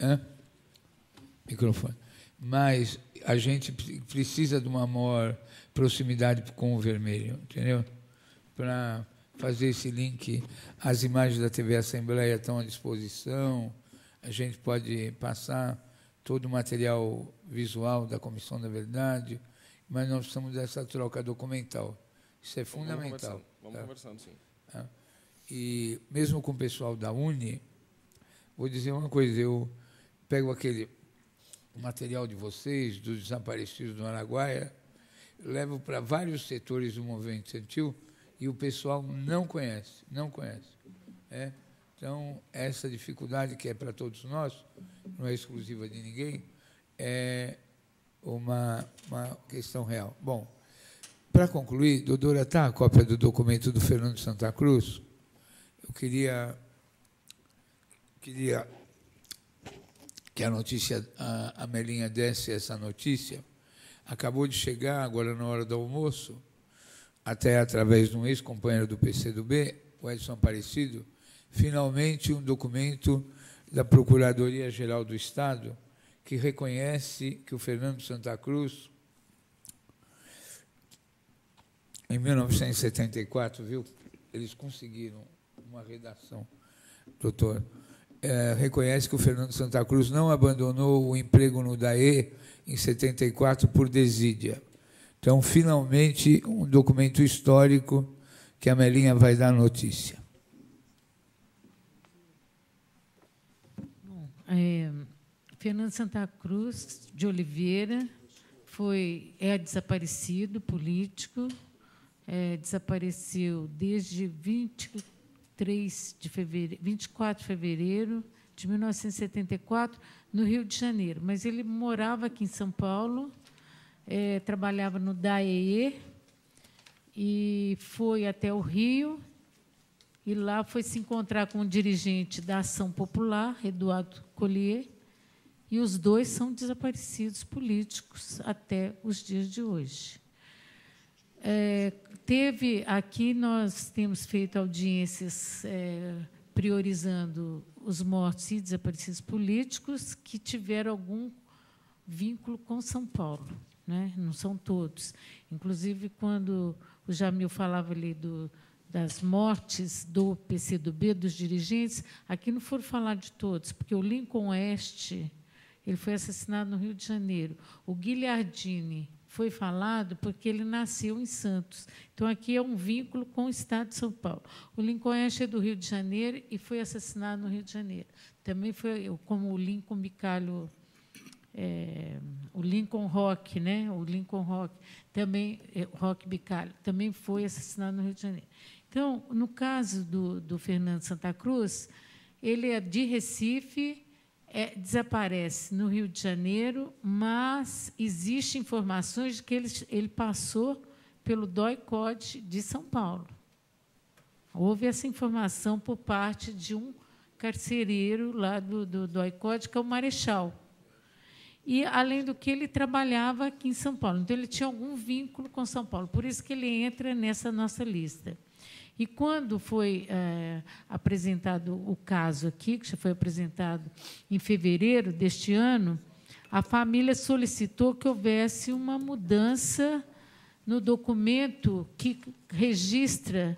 Microfone. Mas a gente precisa de uma maior proximidade com o Vermelho, entendeu? Para fazer esse link. As imagens da TV Assembleia estão à disposição, a gente pode passar todo o material visual da Comissão da Verdade, mas nós precisamos dessa troca documental. Isso é fundamental. Vamos conversando, sim. E mesmo com o pessoal da UNE, vou dizer uma coisa, eu pego aquele material de vocês, dos desaparecidos do Araguaia, levo para vários setores do movimento estudantil e o pessoal não conhece. Então, essa dificuldade que é para todos nós, não é exclusiva de ninguém, é uma questão real. Bom, para concluir, doutora, está a cópia do documento do Fernando Santa Cruz? Eu queria que a notícia, a Melinha desse essa notícia. Acabou de chegar, agora na hora do almoço, até através de um ex-companheiro do PCdoB, o Edson Aparecido, finalmente um documento da Procuradoria-Geral do Estado que reconhece que o Fernando Santa Cruz, em 1974, viu, eles conseguiram uma redação, doutor, reconhece que o Fernando Santa Cruz não abandonou o emprego no DAE em 74 por desídia. Então, finalmente, um documento histórico que a Melinha vai dar notícia. Fernando Santa Cruz de Oliveira é desaparecido político, desapareceu desde 24 de fevereiro de 1974, no Rio de Janeiro. Mas ele morava aqui em São Paulo, trabalhava no DAEE e foi até o Rio, e lá foi se encontrar com um dirigente da Ação Popular, Eduardo Collier, e os dois são desaparecidos políticos até os dias de hoje. Aqui nós temos feito audiências priorizando os mortos e desaparecidos políticos que tiveram algum vínculo com São Paulo, né? Não são todos. Inclusive, quando o Jamil falava ali das mortes do PCdoB, dos dirigentes, aqui não foram falar de todos, porque o Lincoln Oeste ele foi assassinado no Rio de Janeiro. O Guilhardini foi falado porque ele nasceu em Santos. Então, aqui é um vínculo com o Estado de São Paulo. O Lincoln Oeste é do Rio de Janeiro e foi assassinado no Rio de Janeiro. Também foi como o Lincoln Bicalho, o Lincoln Rock, né? O Lincoln Rock, também, Rock Bicalho, também foi assassinado no Rio de Janeiro. Então, no caso do Fernando Santa Cruz, ele é de Recife, desaparece no Rio de Janeiro, mas existem informações de que ele passou pelo DOI-CODE de São Paulo. Houve essa informação por parte de um carcereiro lá do DOI-CODE, que é o Marechal. E, além do que, ele trabalhava aqui em São Paulo. Então, ele tinha algum vínculo com São Paulo. Por isso que ele entra nessa nossa lista. E, quando foi apresentado o caso aqui, que já foi apresentado em fevereiro deste ano, a família solicitou que houvesse uma mudança no documento que registra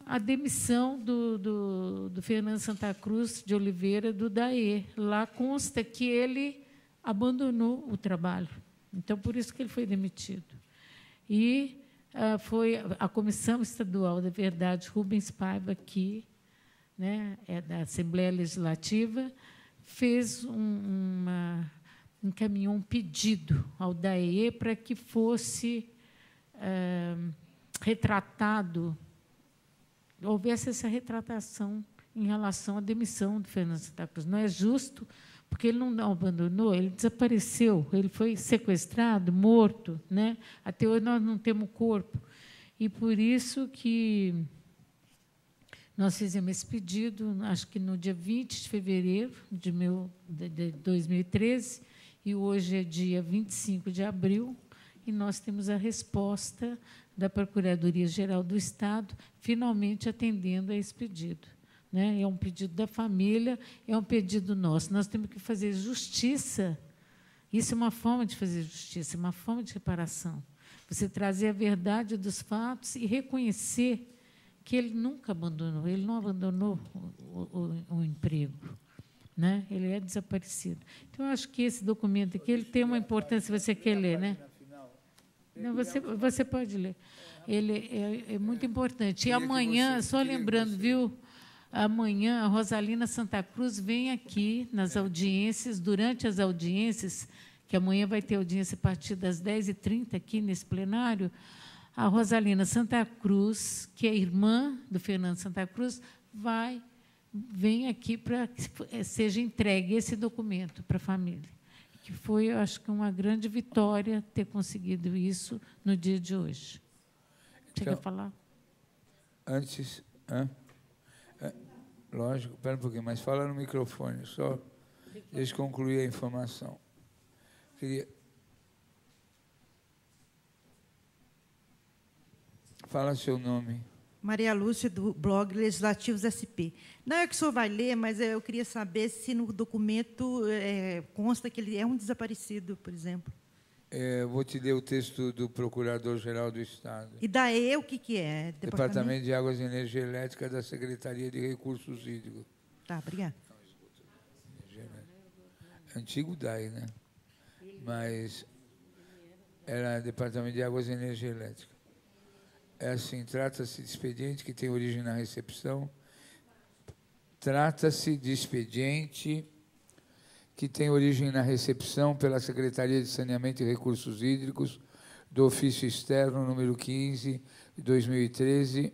a demissão do Fernando Santa Cruz de Oliveira, do DAE. Lá consta que ele abandonou o trabalho. Então, por isso que ele foi demitido. E foi a Comissão Estadual da Verdade, Rubens Paiva, aqui, né, da Assembleia Legislativa, encaminhou um pedido ao DAE para que fosse retratado, houvesse essa retratação em relação à demissão do Fernando Santa Cruz. Não é justo, porque ele não abandonou, ele desapareceu, ele foi sequestrado, morto, né? Até hoje nós não temos corpo. E, por isso, que Nós fizemos esse pedido, acho que no dia 20 de fevereiro de 2013, e hoje é dia 25 de abril, e nós temos a resposta da Procuradoria-Geral do Estado, finalmente atendendo a esse pedido. Né? É um pedido da família, é um pedido nosso. Nós temos que fazer justiça. Isso é uma forma de fazer justiça, é uma forma de reparação. Você trazer a verdade dos fatos e reconhecer que ele nunca abandonou, ele não abandonou o emprego. Né? Ele é desaparecido. Então, eu acho que esse documento aqui ele tem uma importância, você quer ler, né? Não, você pode ler. Ele é muito importante. E amanhã, só lembrando, viu? Amanhã, a Rosalina Santa Cruz vem aqui nas audiências, durante as audiências, que amanhã vai ter audiência a partir das 10h30 aqui nesse plenário, a Rosalina Santa Cruz, que é irmã do Fernando Santa Cruz, vem aqui para que seja entregue esse documento para a família, que foi, eu acho que, uma grande vitória ter conseguido isso no dia de hoje. Você quer falar? Antes... Lógico, espera um pouquinho, mas fala no microfone, só deixa eu concluir a informação. Fala seu nome. Maria Lúcia, do blog Legislativos SP. Não é que o senhor vai ler, mas eu queria saber se no documento consta que ele é um desaparecido, por exemplo. Vou te ler o texto do Procurador-Geral do Estado. E daí o que é? Departamento de Águas e Energia Elétrica da Secretaria de Recursos Hídricos. Tá, obrigada. Antigo DAE, né? Mas era Departamento de Águas e Energia Elétrica. É assim, trata-se de expediente que tem origem na recepção. Trata-se de expediente que tem origem na recepção pela Secretaria de Saneamento e Recursos Hídricos do ofício externo número 15 de 2013,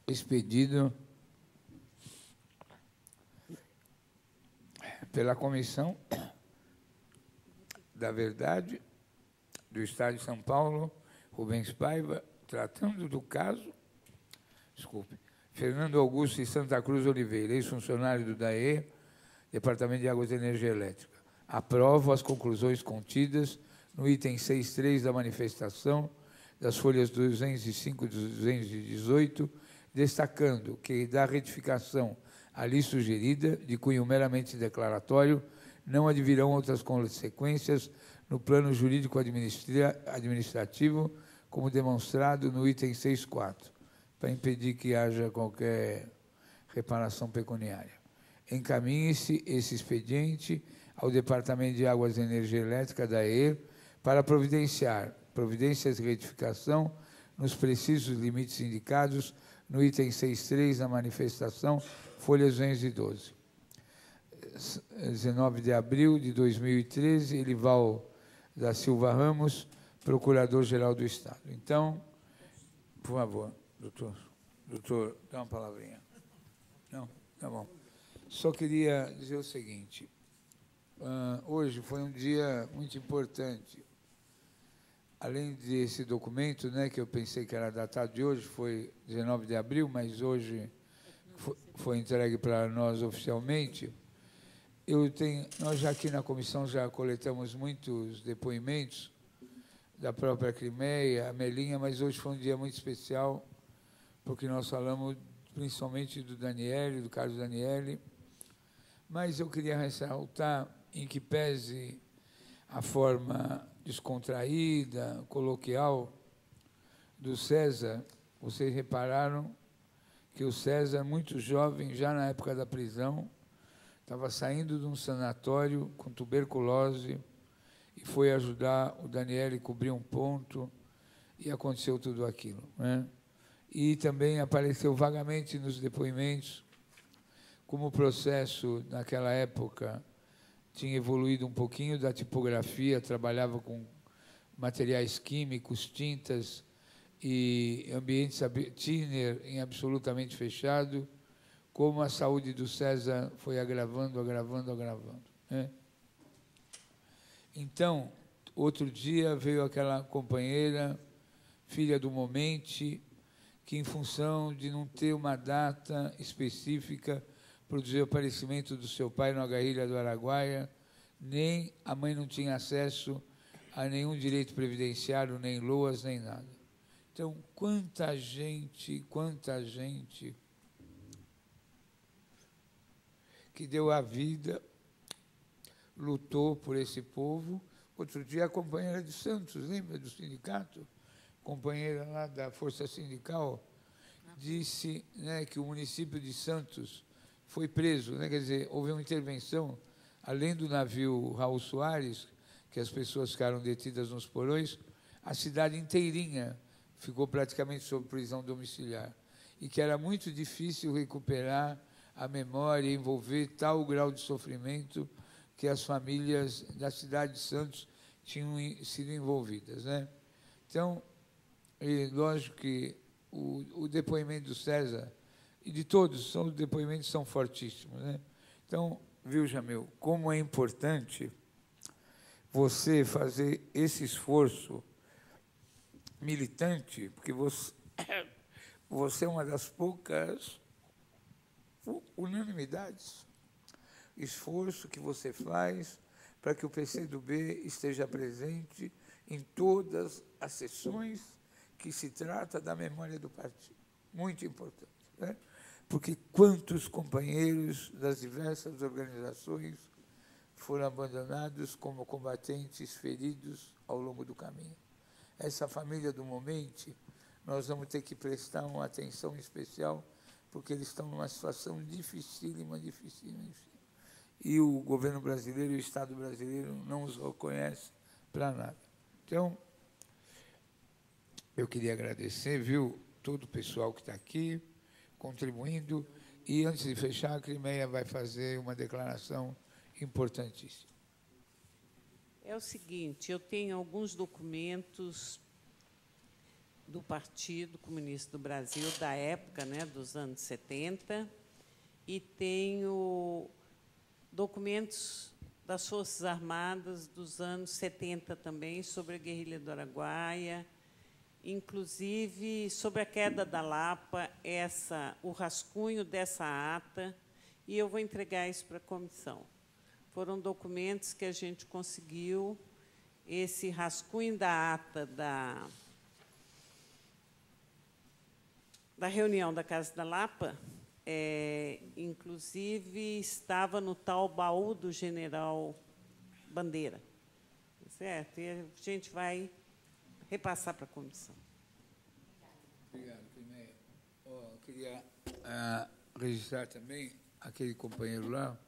expedido pela Comissão da Verdade do Estado de São Paulo, Rubens Paiva, tratando do caso, Fernando Augusto e Santa Cruz Oliveira, ex-funcionário do DAE, Departamento de Águas e Energia Elétrica. Aprovo as conclusões contidas no item 6.3 da manifestação das folhas 205 e 218, destacando que da retificação ali sugerida, de cunho meramente declaratório, não advirão outras consequências no plano jurídico administrativo, como demonstrado no item 6.4, para impedir que haja qualquer reparação pecuniária. Encaminhe-se esse expediente ao Departamento de Águas e Energia Elétrica da EER para providências de retificação nos precisos limites indicados no item 6.3 da manifestação, folhas 11 e 12. 19 de abril de 2013, Elival da Silva Ramos, Procurador-Geral do Estado. Então, por favor, doutor, dá uma palavrinha. Não? Tá bom. Só queria dizer o seguinte, hoje foi um dia muito importante. Além desse documento, né, que eu pensei que era datado de hoje, foi 19 de abril, mas hoje foi entregue para nós oficialmente. Nós já aqui na comissão já coletamos muitos depoimentos da própria Crimeia, a Melinha, mas hoje foi um dia muito especial, porque nós falamos principalmente do Daniele, do Carlos Daniele, mas eu queria ressaltar, em que pese a forma descontraída, coloquial do César, vocês repararam que o César, muito jovem, já na época da prisão, estava saindo de um sanatório com tuberculose e foi ajudar o Daniele a cobrir um ponto e aconteceu tudo aquilo, né? E também apareceu vagamente nos depoimentos como o processo, naquela época, tinha evoluído um pouquinho da tipografia, trabalhava com materiais químicos, tintas e ambientes thinner em absolutamente fechado, como a saúde do César foi agravando, né? Então, outro dia veio aquela companheira, filha do Momente, que, em função de não ter uma data específica para o desaparecimento do seu pai na Guerrilha do Araguaia, nem a mãe não tinha acesso a nenhum direito previdenciário, nem loas, nem nada. Então, quanta gente que deu a vida, lutou por esse povo. Outro dia, a companheira de Santos, lembra do sindicato? Companheira lá da Força Sindical, disse, né, que o município de Santos foi preso, né, quer dizer, houve uma intervenção, além do navio Raul Soares, que as pessoas ficaram detidas nos porões, a cidade inteirinha ficou praticamente sob prisão domiciliar, e que era muito difícil recuperar a memória e envolver tal grau de sofrimento que as famílias da cidade de Santos tinham sido envolvidas, né? Então, lógico que o depoimento do César e de todos, os depoimentos são fortíssimos, né? Então, viu, Jamil, como é importante você fazer esse esforço militante, porque você é uma das poucas unanimidades, esforço que você faz para que o PCdoB esteja presente em todas as sessões que se trata da memória do partido. Muito importante, né? Porque quantos companheiros das diversas organizações foram abandonados como combatentes feridos ao longo do caminho. Essa família do Momente, nós vamos ter que prestar uma atenção especial, porque eles estão numa situação dificílima. E o governo brasileiro e o Estado brasileiro não os reconhecem para nada. Então, eu queria agradecer, viu, todo o pessoal que está aqui, contribuindo, e antes de fechar, a Crimeia vai fazer uma declaração importantíssima. É o seguinte, eu tenho alguns documentos do Partido Comunista do Brasil, da época, né, dos anos 70, e tenho documentos das Forças Armadas dos anos 70 também, sobre a guerrilha do Araguaia, inclusive sobre a queda da Lapa, o rascunho dessa ata, e eu vou entregar isso para a comissão. Foram documentos que a gente conseguiu, esse rascunho da ata da reunião da Casa da Lapa, inclusive, estava no tal baú do general Bandeira. Certo? E a gente vai repassar para a comissão. Obrigado, Crimeia. Eu queria registrar também aquele companheiro lá,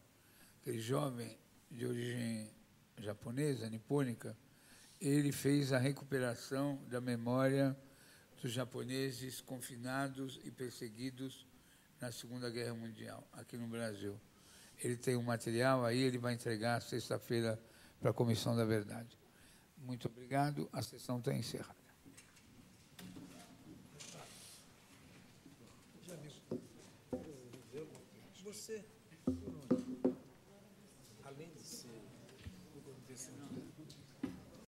aquele jovem de origem japonesa, nipônica. Ele fez a recuperação da memória dos japoneses confinados e perseguidos na Segunda Guerra Mundial, aqui no Brasil. Ele tem um material aí, ele vai entregar sexta-feira para a Comissão da Verdade. Muito obrigado, a sessão está encerrada. Você